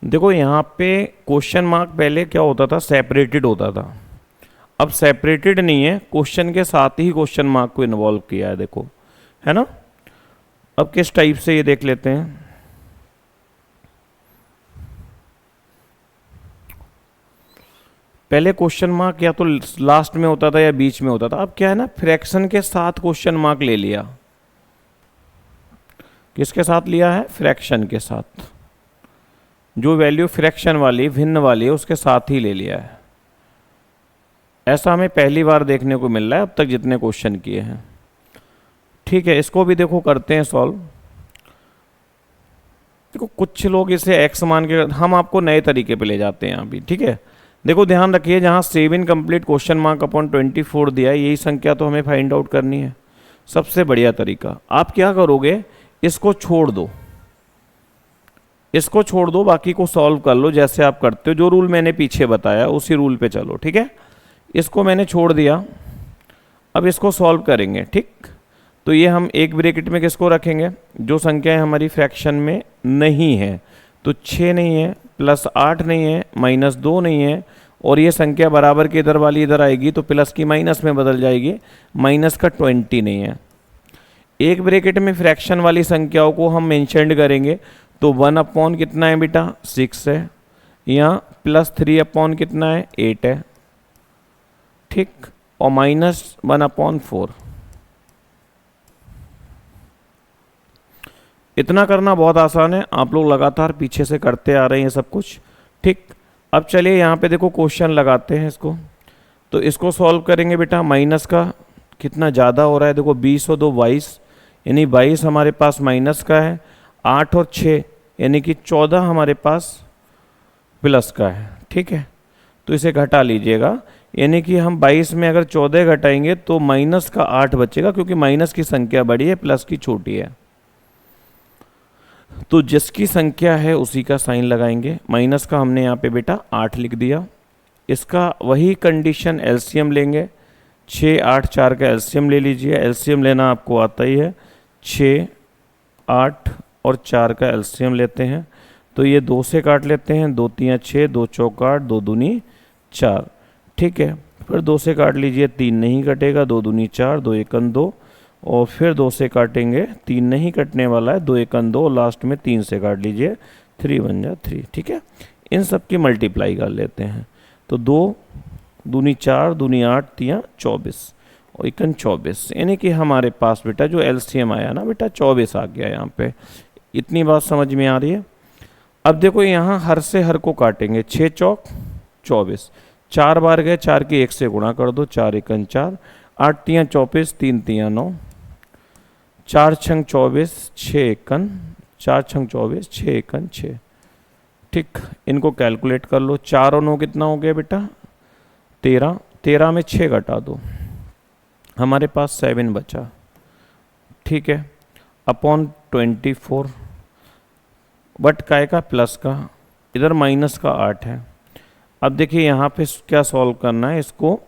देखो यहाँ पे क्वेश्चन मार्क पहले क्या होता था, सेपरेटेड होता था, अब सेपरेटेड नहीं है, क्वेश्चन के साथ ही क्वेश्चन मार्क को इन्वॉल्व किया है, देखो, है ना। अब किस टाइप से ये देख लेते हैं। पहले क्वेश्चन मार्क या तो लास्ट में होता था या बीच में होता था, अब क्या है ना, फ्रैक्शन के साथ क्वेश्चन मार्क ले लिया। किसके साथ लिया है? फ्रैक्शन के साथ, जो वैल्यू फ्रैक्शन वाली भिन्न वाली है उसके साथ ही ले लिया है। ऐसा हमें पहली बार देखने को मिल रहा है अब तक जितने क्वेश्चन किए हैं, ठीक है। इसको भी देखो करते हैं सॉल्व। देखो कुछ लोग इसे x मान के, हम आपको नए तरीके पे ले जाते हैं अभी, ठीक है। देखो ध्यान रखिए, जहाँ 7 इनकम्प्लीट क्वेश्चन मार्क अपॉन 24 दिया है, यही संख्या तो हमें फाइंड आउट करनी है। सबसे बढ़िया तरीका, आप क्या करोगे, इसको छोड़ दो, इसको छोड़ दो, बाकी को सॉल्व कर लो जैसे आप करते हो। जो रूल मैंने पीछे बताया उसी रूल पे चलो, ठीक है। इसको मैंने छोड़ दिया, अब इसको सॉल्व करेंगे, ठीक। तो ये हम एक ब्रैकेट में किसको रखेंगे, जो संख्याएं हमारी फ्रैक्शन में नहीं है, तो 6 नहीं है, +8 नहीं है, -2 नहीं है, और ये संख्या बराबर की इधर वाली इधर आएगी तो प्लस की माइनस में बदल जाएगी, माइनस का 20 नहीं है। एक ब्रैकेट में फ्रैक्शन वाली संख्याओं को हम मेंशन करेंगे, तो 1 अपॉन कितना है बेटा, 6 है, या +3 अपॉन कितना है, 8 है, ठीक, और -1 अपॉन 4। इतना करना बहुत आसान है, आप लोग लगातार पीछे से करते आ रहे हैं सब कुछ, ठीक। अब चलिए यहाँ पे देखो क्वेश्चन लगाते हैं इसको, तो इसको सॉल्व करेंगे बेटा। माइनस का कितना ज़्यादा हो रहा है, देखो 20 और 2 22, यानी 22 हमारे पास माइनस का है, 8 और 6 यानी कि 14 हमारे पास प्लस का है, ठीक है। तो इसे घटा लीजिएगा, यानी कि हम 22 में अगर 14 घटाएंगे तो माइनस का 8 बचेगा, क्योंकि माइनस की संख्या बड़ी है, प्लस की छोटी है। तो जिसकी संख्या है उसी का साइन लगाएंगे। माइनस का हमने यहाँ पे बेटा 8 लिख दिया। इसका वही कंडीशन एलसीएम लेंगे, 6 8 4 का एलसीएम ले लीजिए। एलसीएम लेना आपको आता ही है, 6 8 और 4 का एलसीएम लेते हैं, तो ये 2 से काट लेते हैं, 2 3 6, 2 चौक 8, 2 दूनी 4, ठीक है। फिर 2 से काट लीजिए, 3 नहीं कटेगा, 2 दूनी 4, 2 एकन 2, और फिर 2 से काटेंगे, 3 नहीं कटने वाला है, 2 एकन 2, लास्ट में 3 से काट लीजिए, 3 1 जा 3, ठीक है। इन सब की मल्टीप्लाई कर लेते हैं, तो 2 दूनी 4, दूनी 8, 3 24 और एकन 24, यानी कि हमारे पास बेटा जो एलसीएम आया ना बेटा 24 आ गया यहाँ पे। इतनी बात समझ में आ रही है। अब देखो यहाँ हर से हर को काटेंगे, 6 चौक 24, 4 बार गए, 4 की 1 से गुणा कर दो, 4 एकन 4, 8 3 24, 3 3 9, 4 6 24, 6 एकन 4 6 24, 6 एकन 6, ठीक। इनको कैलकुलेट कर लो, 4 और 9 कितना हो गया बेटा 13, 13 में 6 घटा दो, हमारे पास 7 बचा, ठीक है, अपॉन 24, बट काय का प्लस का, इधर माइनस का 8 है। अब देखिए यहाँ पे क्या सॉल्व करना है, इसको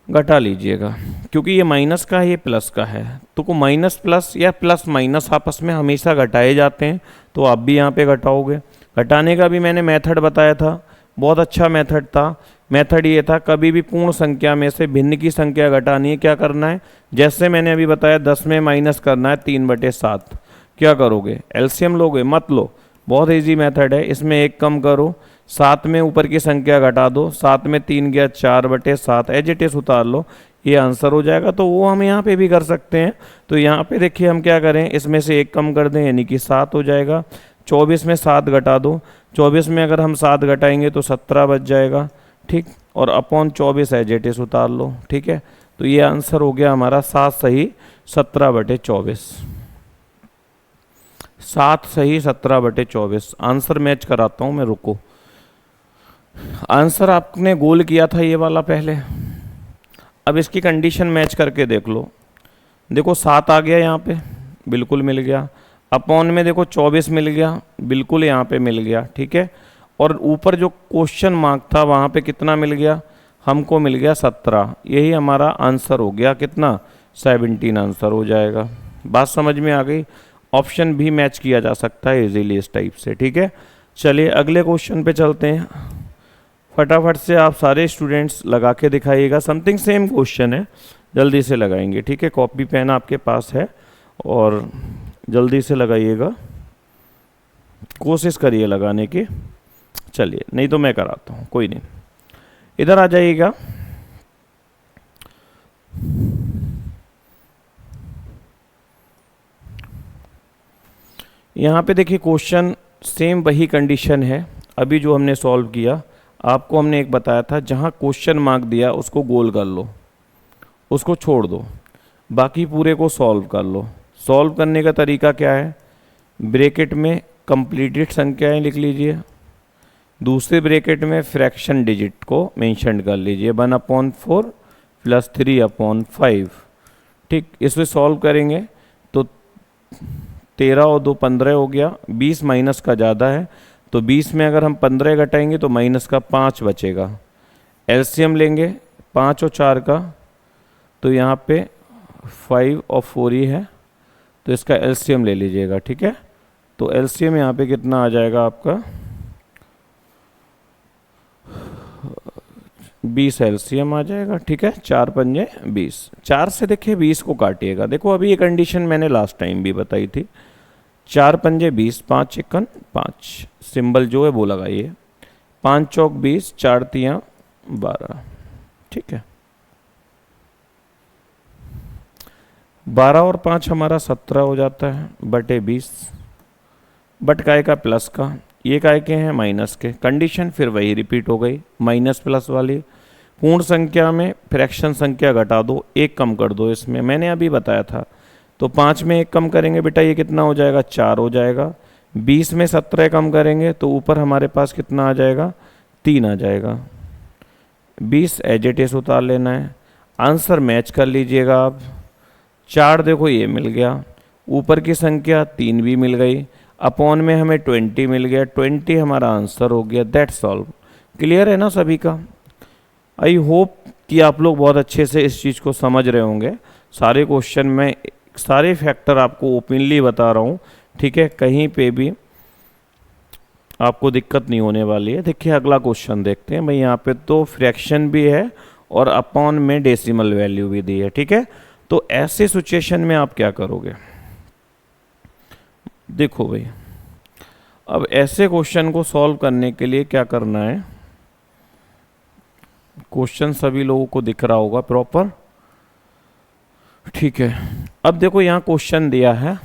घटा लीजिएगा, क्योंकि ये माइनस का है, ये प्लस का है, तो को माइनस प्लस या प्लस माइनस आपस में हमेशा घटाए जाते हैं, तो आप भी यहाँ पे घटाओगे। घटाने का भी मैंने मेथड बताया था, बहुत अच्छा मेथड था। मेथड ये था, कभी भी पूर्ण संख्या में से भिन्न की संख्या घटानी है, क्या करना है, जैसे मैंने अभी बताया 10 में माइनस करना है 3/7, क्या करोगे, एलसीएम लोगे, मत लो, बहुत इजी मेथड है। इसमें 1 कम करो, 7 में ऊपर की संख्या घटा दो, 7 में 3 गया 4/7, एज इट इज उतार लो, ये आंसर हो जाएगा। तो वो हम यहाँ पे भी कर सकते हैं। तो यहाँ पे देखिए हम क्या करें, इसमें से 1 कम कर दें यानी कि 7 हो जाएगा। 24 में 7 घटा दो, 24 में अगर हम 7 घटाएंगे तो 17 बच जाएगा, ठीक। और अपॉन 24 एज इट इज उतार लो, ठीक है। तो ये आंसर हो गया हमारा 7 सही 17/24। 7 सही 17/24 आंसर मैच कराता हूँ मैं, रुको। आंसर आपने गोल किया था ये वाला पहले, अब इसकी कंडीशन मैच करके देख लो। देखो 7 आ गया यहाँ पे, बिल्कुल मिल गया। अपॉन में देखो 24 मिल गया, बिल्कुल यहाँ पे मिल गया, ठीक है। और ऊपर जो क्वेश्चन मार्क था वहाँ पे कितना मिल गया, हमको मिल गया 17। यही हमारा आंसर हो गया कितना, 17 आंसर हो जाएगा। बात समझ में आ गई। ऑप्शन भी मैच किया जा सकता है इजीली इस टाइप से, ठीक है। चलिए अगले क्वेश्चन पे चलते हैं। फटाफट से आप सारे स्टूडेंट्स लगा के दिखाइएगा, समथिंग सेम क्वेश्चन है, जल्दी से लगाएंगे, ठीक है। कॉपी पेन आपके पास है और जल्दी से लगाइएगा, कोशिश करिए लगाने की। चलिए नहीं तो मैं कराता हूँ, कोई नहीं, इधर आ जाइएगा। यहाँ पे देखिए क्वेश्चन सेम वही कंडीशन है अभी जो हमने सॉल्व किया। आपको हमने एक बताया था, जहाँ क्वेश्चन मार्क दिया उसको गोल कर लो, उसको छोड़ दो, बाकी पूरे को सॉल्व कर लो। सॉल्व करने का तरीका क्या है, ब्रैकेट में कंप्लीटेड संख्याएं लिख लीजिए, दूसरे ब्रैकेट में फ्रैक्शन डिजिट को मेंशन कर लीजिए, 1/4 + 3/5, ठीक। इसमें सॉल्व करेंगे तो 13 और 2 15 हो गया, 20 माइनस का ज़्यादा है तो 20 में अगर हम 15 घटाएंगे तो माइनस का 5 बचेगा। एलसीएम लेंगे 5 और 4 का, तो यहाँ पे 5 और 4 ही है, तो इसका एलसीएम ले लीजिएगा, ठीक है। तो एलसीएम यहाँ पे कितना आ जाएगा आपका, 20 एलसीएम आ जाएगा, ठीक है। 4 पंजे 20, 4 से देखिए 20 को काटिएगा। देखो अभी ये कंडीशन मैंने लास्ट टाइम भी बताई थी, 4 पंजे 20, 5 एकन 5, सिंबल जो है वो लगाइए, 5 चौक 20, 4 तियाँ 12, ठीक है। 12 और 5 हमारा 17 हो जाता है बटे 20, बट काय का प्लस का, ये काय के हैं माइनस के। कंडीशन फिर वही रिपीट हो गई, माइनस प्लस वाली। पूर्ण संख्या में फ्रैक्शन संख्या घटा दो, 1 कम कर दो, इसमें मैंने अभी बताया था। तो 5 में 1 कम करेंगे बेटा, ये कितना हो जाएगा, 4 हो जाएगा। 20 में 17 कम करेंगे तो ऊपर हमारे पास कितना आ जाएगा, 3 आ जाएगा। 20 एज इट इज उतार लेना है। आंसर मैच कर लीजिएगा आप। 4 देखो ये मिल गया, ऊपर की संख्या 3 भी मिल गई, अपॉन में हमें 20 मिल गया, 20 हमारा आंसर हो गया। That's all. क्लियर है ना सभी का। आई होप कि आप लोग बहुत अच्छे से इस चीज़ को समझ रहे होंगे। सारे क्वेश्चन में सारे फैक्टर आपको ओपनली बता रहा हूँ, ठीक है, कहीं पे भी आपको दिक्कत नहीं होने वाली है। देखिए अगला क्वेश्चन देखते हैं भाई। यहाँ पे तो फ्रैक्शन भी है और अपॉन में डेसिमल वैल्यू भी दी है, ठीक है। तो ऐसे सिचुएशन में आप क्या करोगे, देखो भाई, अब ऐसे क्वेश्चन को सॉल्व करने के लिए क्या करना है, क्वेश्चन सभी लोगों को दिख रहा होगा प्रॉपर, ठीक है। अब देखो यहाँ क्वेश्चन दिया है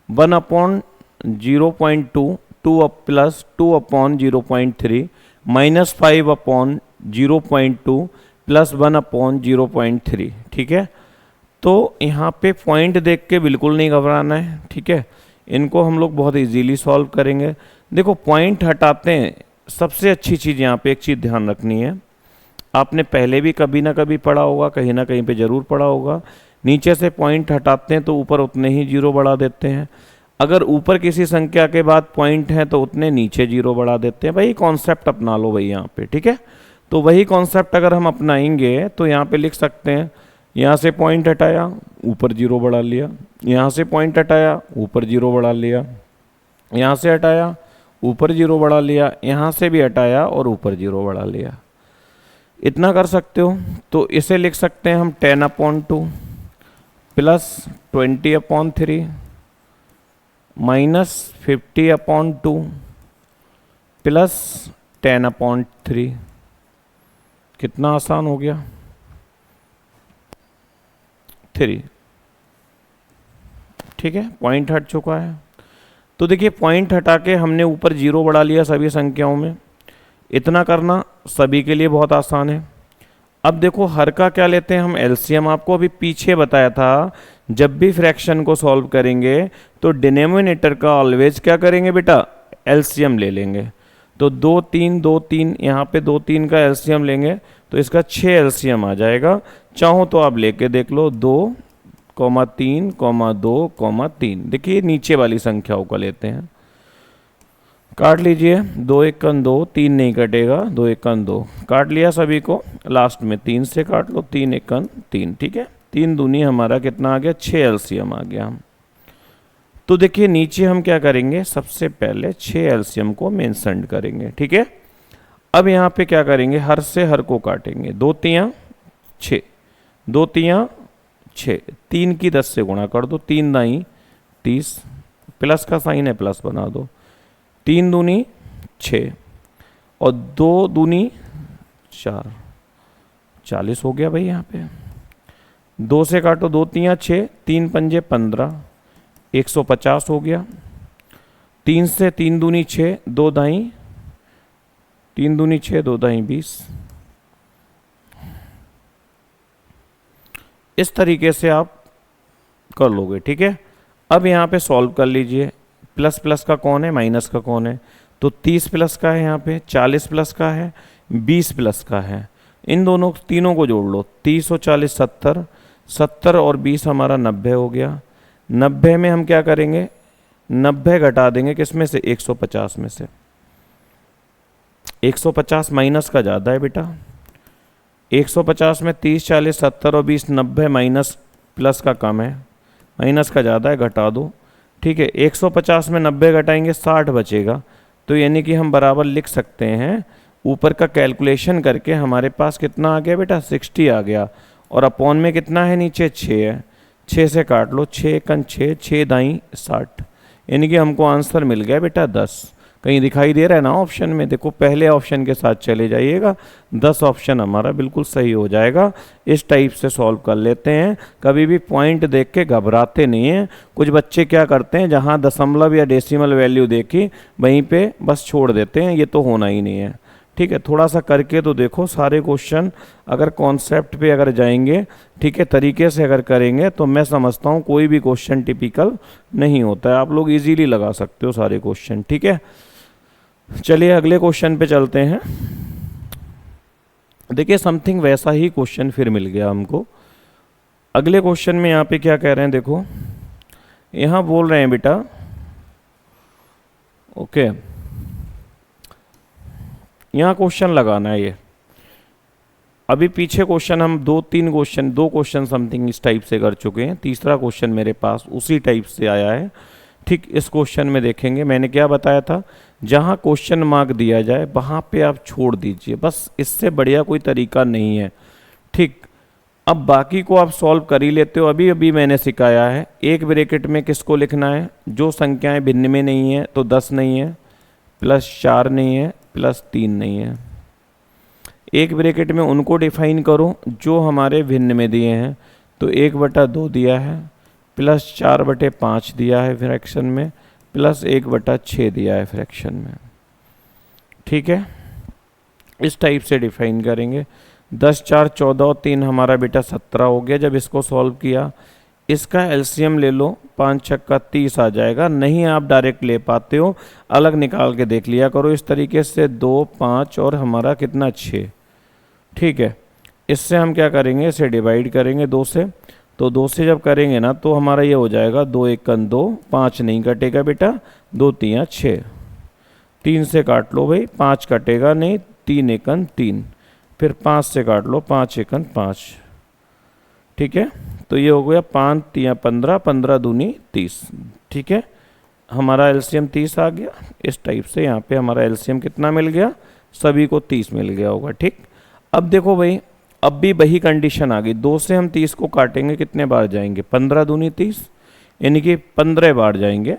1/0.2, 2 + 2/0.3 -5/0.2 + 1/0.3, ठीक है। तो यहाँ पे पॉइंट देख के बिल्कुल नहीं घबराना है, ठीक है। इनको हम लोग बहुत इजीली सॉल्व करेंगे। देखो पॉइंट हटाते हैं, सबसे अच्छी चीज़ यहाँ पे एक चीज़ ध्यान रखनी है, आपने पहले भी कभी ना कभी पढ़ा होगा, कहीं ना कहीं पे ज़रूर पढ़ा होगा, नीचे से पॉइंट हटाते हैं तो ऊपर उतने ही जीरो बढ़ा देते हैं। अगर ऊपर किसी संख्या के बाद पॉइंट है तो उतने नीचे जीरो बढ़ा देते हैं। भाई कॉन्सेप्ट अपना लो भाई यहाँ पे, ठीक है। तो वही कॉन्सेप्ट अगर हम अपनाएंगे तो यहाँ पे लिख सकते हैं, यहाँ से पॉइंट हटाया ऊपर जीरो बढ़ा लिया, यहाँ से पॉइंट हटाया ऊपर जीरो बढ़ा लिया, यहाँ से हटाया ऊपर जीरो बढ़ा लिया, यहाँ से भी हटाया और ऊपर जीरो बढ़ा लिया। इतना कर सकते हो। तो इसे लिख सकते हैं हम 10/2 + 20/3 -50/2 प्लस 10/3। कितना आसान हो गया, 3। ठीक है, पॉइंट हट चुका है। तो देखिए पॉइंट हटा के हमने ऊपर 0 बढ़ा लिया सभी संख्याओं में। इतना करना सभी के लिए बहुत आसान है। अब देखो हर का क्या लेते हैं हम, एलसीएम। आपको अभी पीछे बताया था, जब भी फ्रैक्शन को सॉल्व करेंगे तो डिनोमिनेटर का ऑलवेज क्या करेंगे बेटा, एलसीएम ले लेंगे। तो 2 3 2 3, यहाँ पे 2 3 का एलसीएम लेंगे तो इसका 6 एलसीएम आ जाएगा। चाहो तो आप लेके देख लो, 2, 3, 2, 3। देखिए नीचे वाली संख्याओं का लेते हैं, काट लीजिए। 2 1 2, 3 नहीं कटेगा, 2 1 2 काट लिया सभी को। लास्ट में 3 से काट लो, 3 1 3। ठीक है, 3 दूनी हमारा कितना आ गया, 6 एलसीएम आ गया। तो देखिए नीचे हम क्या करेंगे, सबसे पहले 6 एलसीएम को मेंशन करेंगे। ठीक है, अब यहाँ पे क्या करेंगे, हर से हर को काटेंगे। 2 3 6, 2 3 6, 3 की 10 से गुणा कर दो, 3 दाई 30, प्लस का साइन है प्लस बना दो। 3 दूनी 6 और 2 दूनी 4, 40 हो गया भाई। यहाँ पे 2 से काटो, 2 3 6, 3 पंजे 15, 150 हो गया। 3 से 3 दूनी 6, 2 दाई 3 दूनी 6, 2 दाई 20। इस तरीके से आप कर लोगे। ठीक है, अब यहाँ पे सॉल्व कर लीजिए। प्लस प्लस का कौन है, माइनस का कौन है, तो 30 प्लस का है, यहाँ पे 40 प्लस का है, 20 प्लस का है। इन दोनों तीनों को जोड़ लो, 30 और 40 70, 70 और 20 हमारा 90 हो गया। 90 में हम क्या करेंगे, 90 घटा देंगे किस में से, 150 में से। 150 माइनस का ज़्यादा है बेटा, 150 में 30 40 70 और 20 90, माइनस प्लस का कम है, माइनस का ज़्यादा है, घटा दो। ठीक है, 150 में 90 घटाएंगे 60 बचेगा। तो यानी कि हम बराबर लिख सकते हैं, ऊपर का कैलकुलेशन करके हमारे पास कितना आ गया बेटा, 60 आ गया। और अपॉन में कितना है, नीचे 6 है, 6 से काट लो, 6 कन 6, 6 दाई 60, यानी कि हमको आंसर मिल गया बेटा 10। कहीं दिखाई दे रहा है ना ऑप्शन में, देखो पहले ऑप्शन के साथ चले जाइएगा, 10 ऑप्शन हमारा बिल्कुल सही हो जाएगा। इस टाइप से सॉल्व कर लेते हैं, कभी भी पॉइंट देख के घबराते नहीं हैं। कुछ बच्चे क्या करते हैं, जहां दशमलव या डेसिमल वैल्यू देखी वहीं पे बस छोड़ देते हैं, ये तो होना ही नहीं है। ठीक है, थोड़ा सा करके तो देखो सारे क्वेश्चन, अगर कॉन्सेप्ट पे अगर जाएंगे, ठीक है, तरीके से अगर करेंगे तो मैं समझता हूँ कोई भी क्वेश्चन टिपिकल नहीं होता है, आप लोग इजीली लगा सकते हो सारे क्वेश्चन। ठीक है, चलिए अगले क्वेश्चन पे चलते हैं। देखिए समथिंग वैसा ही क्वेश्चन फिर मिल गया हमको। अगले क्वेश्चन में यहाँ पे क्या कह रहे हैं, देखो यहाँ बोल रहे हैं बेटा, ओके, यहाँ क्वेश्चन लगाना है। ये अभी पीछे क्वेश्चन हम 2 क्वेश्चन समथिंग इस टाइप से कर चुके हैं, तीसरा क्वेश्चन मेरे पास उसी टाइप से आया है। ठीक, इस क्वेश्चन में देखेंगे मैंने क्या बताया था, जहाँ क्वेश्चन मार्क दिया जाए वहाँ पे आप छोड़ दीजिए, बस इससे बढ़िया कोई तरीका नहीं है। ठीक, अब बाकी को आप सॉल्व कर ही लेते हो। अभी अभी मैंने सिखाया है, एक ब्रैकेट में किसको लिखना है, जो संख्याएं भिन्न में नहीं है, तो 10 नहीं है, +4 नहीं है, +3 नहीं है। एक ब्रैकेट में उनको डिफाइन करो जो हमारे भिन्न में दिए हैं, तो 1/2 दिया है, +4/5 दिया है फ्रैक्शन में, +1/6 दिया है फ्रैक्शन में। ठीक है, इस टाइप से डिफाइन करेंगे। 10 4 14 और 3 हमारा बेटा 17 हो गया। जब इसको सॉल्व किया, इसका एलसीएम ले लो, 5 6 30 आ जाएगा। नहीं आप डायरेक्ट ले पाते हो, अलग निकाल के देख लिया करो इस तरीके से। 2 5 और हमारा कितना 6। ठीक है, इससे हम क्या करेंगे, इसे डिवाइड करेंगे 2 से। तो 2 से जब करेंगे ना तो हमारा ये हो जाएगा 2 1 2, 5 नहीं कटेगा बेटा, 2 3 6, 3 से काट लो भाई, 5 कटेगा नहीं, 3 1 3, फिर 5 से काट लो, 5 1 5। ठीक है, तो ये हो गया 5 3 15, 15 दूनी 30। ठीक है, हमारा एलसीएम 30 आ गया। इस टाइप से यहाँ पे हमारा एलसीएम कितना मिल गया, सभी को 30 मिल गया होगा। ठीक, अब देखो भाई, अब भी वही कंडीशन आ गई, 2 से हम 30 को काटेंगे कितने बार जाएंगे, 15 दूनी 30, यानी कि 15 बार जाएंगे।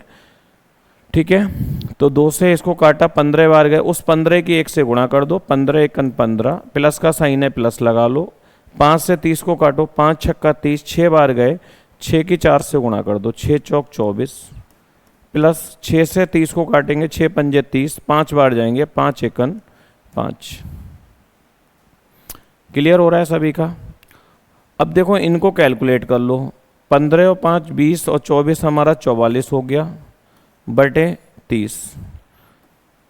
ठीक है, तो 2 से इसको काटा, 15 बार गए, उस 15 की 1 से गुणा कर दो, 15 एकन 15, प्लस का साइन है प्लस लगा लो। 5 से 30 को काटो, 5 छक्का 30, 6 बार गए, 6 की 4 से गुणा कर दो, 6 चौक 24, प्लस 6 से 30 को काटेंगे, 6 पंजे 30, 5 बार जाएंगे, 5 एकन 5। क्लियर हो रहा है सभी का? अब देखो इनको कैलकुलेट कर लो, 15 और 5 20 और 24 हमारा 44 हो गया बटे 30,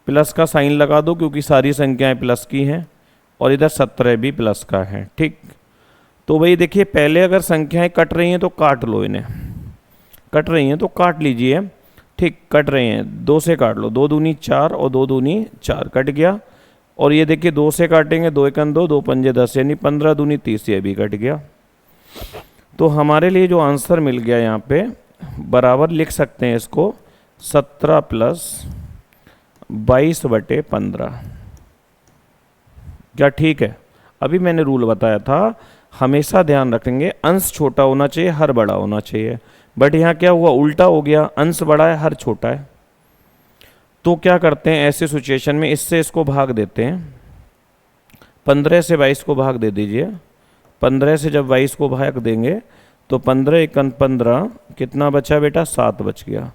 प्लस का साइन लगा दो क्योंकि सारी संख्याएं प्लस की हैं, और इधर 17 भी प्लस का है। ठीक, तो भाई देखिए पहले अगर संख्याएं कट रही हैं तो काट लो, इन्हें कट रही हैं तो काट लीजिए। ठीक, कट रहे हैं 2 से काट लो, 2 दूनी 4 और 2 दूनी 4, कट गया। और ये देखिए 2 से काटेंगे, 2 एकन 2, 2 पंजे 10, यानी 15 दूनी 30, ये भी कट गया। तो हमारे लिए जो आंसर मिल गया यहाँ पे बराबर लिख सकते हैं इसको 17 प्लस 22 बटे 15। क्या ठीक है? अभी मैंने रूल बताया था, हमेशा ध्यान रखेंगे अंश छोटा होना चाहिए, हर बड़ा होना चाहिए। बट यहाँ क्या हुआ, उल्टा हो गया, अंश बड़ा है हर छोटा है। तो क्या करते हैं ऐसे सिचुएशन में, इससे इसको भाग देते हैं, 15 से 22 को भाग दे दीजिए। 15 से जब 22 को भाग देंगे तो 15 एकन 15, कितना बचा बेटा, 7 बच गया।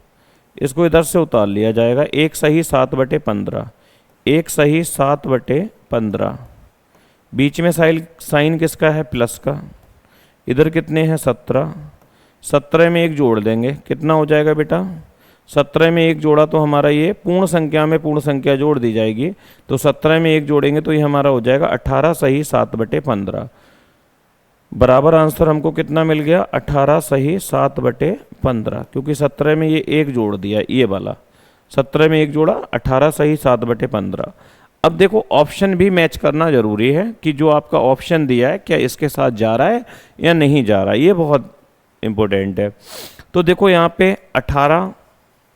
इसको इधर से उतार लिया जाएगा, 1 सही 7 बटे 15, 1 सही 7 बटे 15, बीच में साइन किसका है, प्लस का। इधर कितने हैं 17, 17 में 1 जोड़ देंगे, कितना हो जाएगा बेटा, 17 में 1 जोड़ा तो हमारा ये पूर्ण संख्या में पूर्ण संख्या जोड़ दी जाएगी, तो 17 में 1 जोड़ेंगे तो ये हमारा हो जाएगा 18 सही 7 बटे 15। बराबर आंसर हमको कितना मिल गया, 18 सही 7 बटे 15, क्योंकि 17 में ये 1 जोड़ दिया, ये वाला 17 में 1 जोड़ा, 18 सही 7 बटे 15। अब देखो ऑप्शन भी मैच करना जरूरी है कि जो आपका ऑप्शन दिया है क्या इसके साथ जा रहा है या नहीं जा रहा है, ये बहुत इंपॉर्टेंट है। तो देखो यहाँ पे 18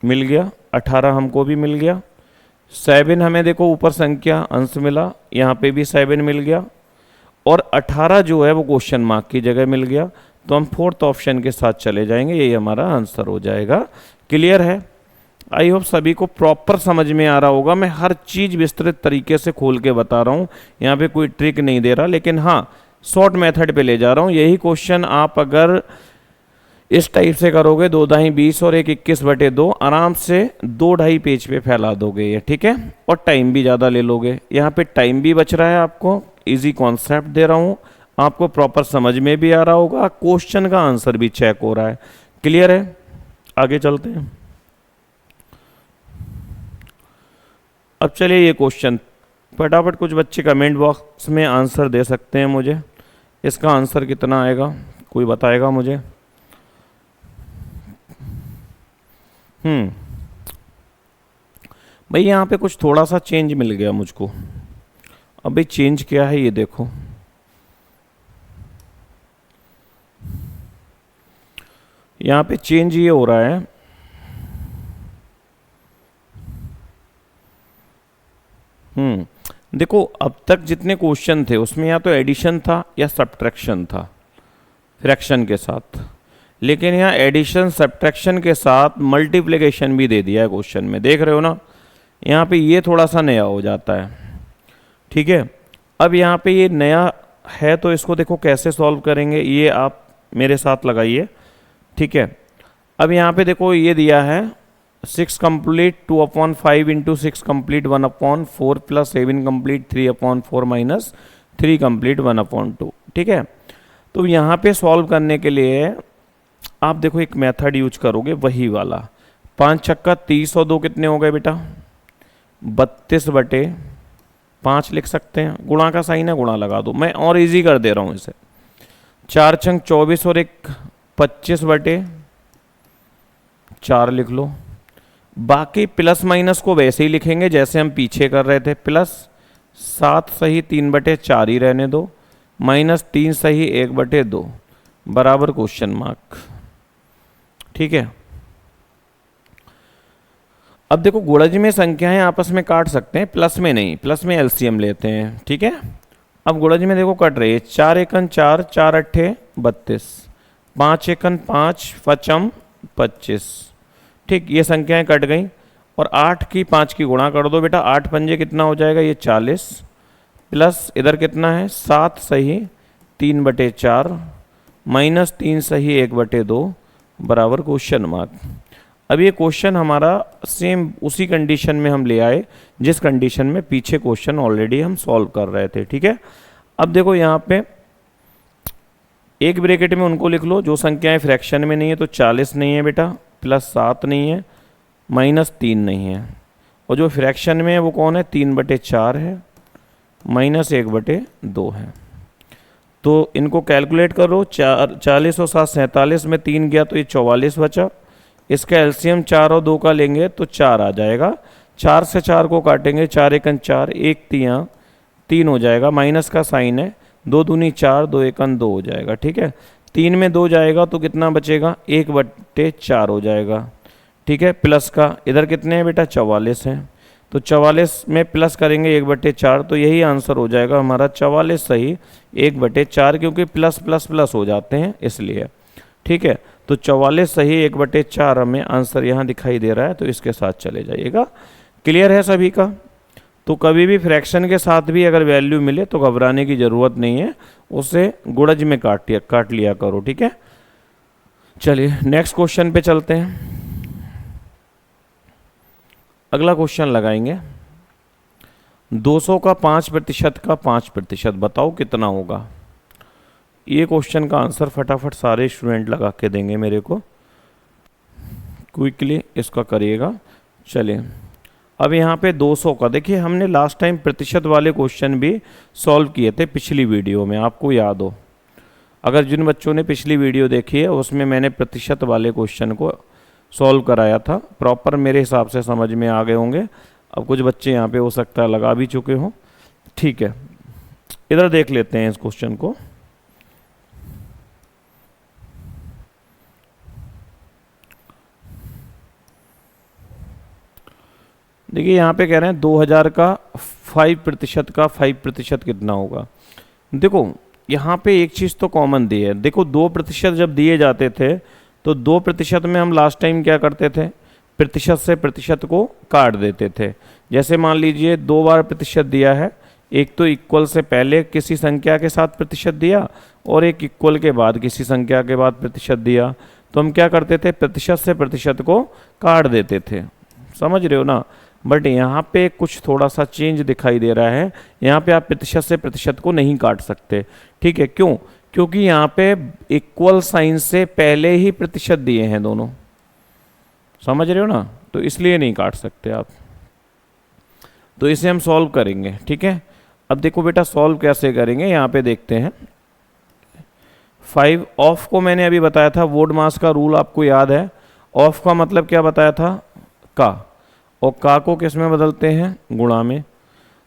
मिल गया, 18 हमको भी मिल गया, 7 हमें देखो ऊपर संख्या अंश मिला, यहाँ पे भी 7 मिल गया, और 18 जो है वो क्वेश्चन मार्क की जगह मिल गया। तो हम 4th ऑप्शन के साथ चले जाएंगे, यही हमारा आंसर हो जाएगा। क्लियर है? आई होप सभी को प्रॉपर समझ में आ रहा होगा। मैं हर चीज़ विस्तृत तरीके से खोल के बता रहा हूँ, यहाँ पे कोई ट्रिक नहीं दे रहा, लेकिन हाँ शॉर्ट मेथड पे ले जा रहा हूँ। यही क्वेश्चन आप अगर इस टाइप से करोगे, 2 दाई 20 और 1 21 बटे 2, आराम से 2-2.5 पेज पे फैला दोगे ये, ठीक है, और टाइम भी ज़्यादा ले लोगे। यहाँ पे टाइम भी बच रहा है, आपको इजी कॉन्सेप्ट दे रहा हूँ, आपको प्रॉपर समझ में भी आ रहा होगा, क्वेश्चन का आंसर भी चेक हो रहा है। क्लियर है? आगे चलते हैं। अब चलिए ये क्वेश्चन फटाफट कुछ बच्चे कमेंट बॉक्स में आंसर दे सकते हैं मुझे, इसका आंसर कितना आएगा, कोई बताएगा मुझे? भाई यहाँ पे कुछ थोड़ा सा चेंज मिल गया मुझको। अब भाई चेंज क्या है ये देखो, यहाँ पे चेंज ये हो रहा है, देखो अब तक जितने क्वेश्चन थे उसमें या तो एडिशन था या सब्ट्रैक्शन था फ्रैक्शन के साथ, लेकिन यहाँ एडिशन सब्ट्रैक्शन के साथ मल्टीप्लिकेशन भी दे दिया है क्वेश्चन में, देख रहे हो ना। यहाँ पे ये थोड़ा सा नया हो जाता है, ठीक है। अब यहाँ पे ये नया है तो इसको देखो कैसे सॉल्व करेंगे, ये आप मेरे साथ लगाइए, ठीक है। अब यहाँ पे देखो ये दिया है 6 complete 2/5 into 6 complete 1/4 plus 7 complete 3/4 minus 3 complete 1/2, ठीक है। तो यहाँ पे सॉल्व करने के लिए आप देखो एक मेथड यूज करोगे वही वाला, 5 छक्का 30 और 2 कितने हो गए बेटा, 32 बटे 5 लिख सकते हैं, गुणा का साइन है गुणा लगा दो, मैं और इजी कर दे रहा हूँ इसे। 4 छंग 24 और 1 25 बटे 4 लिख लो। बाकी प्लस माइनस को वैसे ही लिखेंगे जैसे हम पीछे कर रहे थे, प्लस 7 सही 3 बटे 4 ही रहने दो, माइनस 3 सही 1 बटे 2 बराबर क्वेश्चन मार्क, ठीक है। अब देखो गुणज में संख्याएं आपस में काट सकते हैं, प्लस में नहीं, प्लस में एलसीएम लेते हैं, ठीक है। अब गुणज में देखो कट रही है, 4 एकन 4, 4 अट्ठे 32, 5 एकन 5, 5 25, ठीक, ये संख्याएं कट गई। और 8 की 5 की गुणा कर दो बेटा, 8 पंजे कितना हो जाएगा, ये 40, प्लस इधर कितना है 7 सही 3/4 माइनस 3 सही 1/2 बराबर क्वेश्चन मार्क। अब ये क्वेश्चन हमारा सेम उसी कंडीशन में हम ले आए जिस कंडीशन में पीछे क्वेश्चन ऑलरेडी हम सॉल्व कर रहे थे, ठीक है। अब देखो यहाँ पे एक ब्रैकेट में उनको लिख लो जो संख्याएं फ्रैक्शन में नहीं है, तो 40 नहीं है बेटा, प्लस 7 नहीं है, माइनस 3 नहीं है, और जो फ्रैक्शन में है वो कौन है, 3/4 है, माइनस 1/2 है। तो इनको कैलकुलेट करो, 40 और 7 47 में 3 गया तो ये 44 बचा। इसका एलसीएम 4 और 2 का लेंगे तो 4 आ जाएगा। 4 से 4 को काटेंगे, 4 एकन 4, 1 तियाँ 3 हो जाएगा, माइनस का साइन है, 2 दूनी 4, 2 एकन 2 हो जाएगा, ठीक है। 3 में 2 जाएगा तो कितना बचेगा, 1/4 हो जाएगा, ठीक है। प्लस का इधर कितने हैं बेटा, 44 हैं, तो 44 में प्लस करेंगे 1/4, तो यही आंसर हो जाएगा हमारा 44 सही 1/4, क्योंकि प्लस प्लस प्लस हो जाते हैं इसलिए, ठीक है। तो 44 सही 1/4 हमें आंसर यहाँ दिखाई दे रहा है, तो इसके साथ चले जाइएगा। क्लियर है सभी का। तो कभी भी फ्रैक्शन के साथ भी अगर वैल्यू मिले तो घबराने की ज़रूरत नहीं है, उसे गुणज में काट लिया करो, ठीक है। चलिए नेक्स्ट क्वेश्चन पे चलते हैं। अगला क्वेश्चन लगाएंगे, 200 का 5% का 5% बताओ कितना होगा। ये क्वेश्चन का आंसर फटाफट सारे स्टूडेंट लगा के देंगे मेरे को, क्विकली इसका करिएगा। चलिए अब यहाँ पे 200 का देखिए, हमने लास्ट टाइम प्रतिशत वाले क्वेश्चन भी सॉल्व किए थे पिछली वीडियो में, आपको याद हो। अगर जिन बच्चों ने पिछली वीडियो देखी है उसमें मैंने प्रतिशत वाले क्वेश्चन को सॉल्व कराया था प्रॉपर, मेरे हिसाब से समझ में आ गए होंगे। अब कुछ बच्चे यहाँ पे हो सकता है लगा भी चुके हों, ठीक है। इधर देख लेते हैं इस क्वेश्चन को। देखिए यहाँ पे कह रहे हैं 2000 का 5% का 5% कितना होगा। देखो यहाँ पे एक चीज़ तो कॉमन दी है, देखो 2% जब दिए जाते थे तो 2% में हम लास्ट टाइम क्या करते थे, प्रतिशत से प्रतिशत को काट देते थे। जैसे मान लीजिए 2 बार प्रतिशत दिया है, एक तो इक्वल से पहले किसी संख्या के साथ प्रतिशत दिया और एक इक्वल के बाद किसी संख्या के बाद प्रतिशत दिया, तो हम क्या करते थे, प्रतिशत से प्रतिशत को काट देते थे, समझ रहे हो ना। बट यहाँ पे कुछ थोड़ा सा चेंज दिखाई दे रहा है, यहाँ पे आप प्रतिशत से प्रतिशत को नहीं काट सकते, ठीक है। क्यों, क्योंकि यहाँ पे इक्वल साइन से पहले ही प्रतिशत दिए हैं दोनों, समझ रहे हो ना, तो इसलिए नहीं काट सकते आप। तो इसे हम सॉल्व करेंगे, ठीक है। अब देखो बेटा सॉल्व कैसे करेंगे, यहाँ पे देखते हैं। 5 ऑफ को मैंने अभी बताया था, वोड मास का रूल आपको याद है। ऑफ का मतलब क्या बताया था, का, और का को किस में बदलते हैं, गुणा में।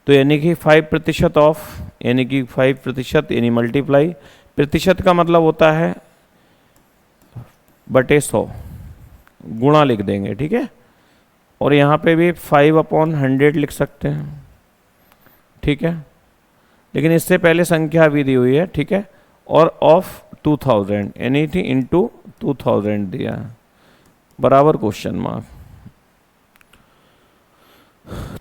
तो यानी कि 5% ऑफ यानी कि 5% यानी मल्टीप्लाई, प्रतिशत का मतलब होता है बटे 100, गुणा लिख देंगे, ठीक है। और यहाँ पे भी 5/100 लिख सकते हैं, ठीक है। लेकिन इससे पहले संख्या भी दी हुई है, ठीक है। और ऑफ 2000 यानी थी इंटू 2000 दिया है, बराबर क्वेश्चन मार्क।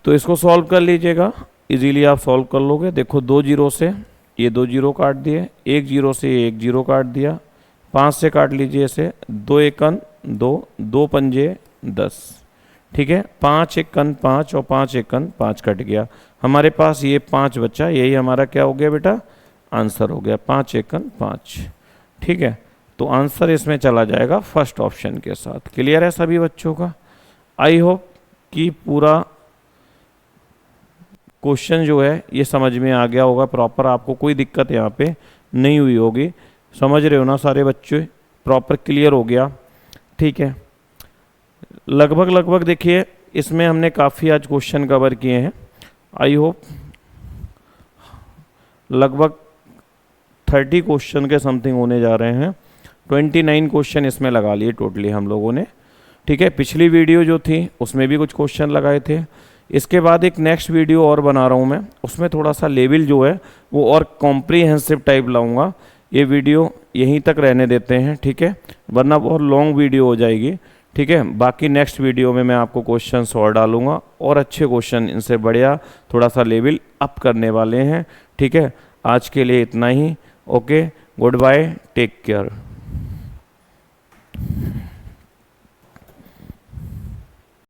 तो इसको सॉल्व कर लीजिएगा, इजीली आप सॉल्व कर लोगे। देखो 2 जीरो से ये 2 जीरो काट दिए, 1 जीरो से ये 1 जीरो काट दिया, 5 से काट लीजिए इसे, 2 एकन 2, 2 पंजे 10, ठीक है। 5 एकन 5 और 5 एकन 5 कट गया, हमारे पास ये 5 बचा, यही हमारा क्या हो गया बेटा, आंसर हो गया 5 एकन 5, ठीक है। तो आंसर इसमें चला जाएगा फर्स्ट ऑप्शन के साथ। क्लियर है सभी बच्चों का। आई होप कि पूरा क्वेश्चन जो है ये समझ में आ गया होगा प्रॉपर, आपको कोई दिक्कत यहाँ पे नहीं हुई होगी, समझ रहे हो ना सारे बच्चे, प्रॉपर क्लियर हो गया, ठीक है। लगभग देखिए इसमें हमने काफ़ी आज क्वेश्चन कवर किए हैं। आई होप लगभग 30 क्वेश्चन के समथिंग होने जा रहे हैं। 29 क्वेश्चन इसमें लगा लिए टोटली हम लोगों ने, ठीक है। पिछली वीडियो जो थी उसमें भी कुछ क्वेश्चन लगाए थे। इसके बाद एक नेक्स्ट वीडियो और बना रहा हूँ मैं, उसमें थोड़ा सा लेवल जो है वो और कॉम्प्रीहेंसिव टाइप लाऊंगा। ये वीडियो यहीं तक रहने देते हैं, ठीक है, वरना बहुत लॉन्ग वीडियो हो जाएगी, ठीक है। बाकी नेक्स्ट वीडियो में मैं आपको क्वेश्चंस और डालूंगा और अच्छे क्वेश्चन, इनसे बढ़िया थोड़ा सा लेवल अप करने वाले हैं। ठीक है, आज के लिए इतना ही। Okay, goodbye, take care.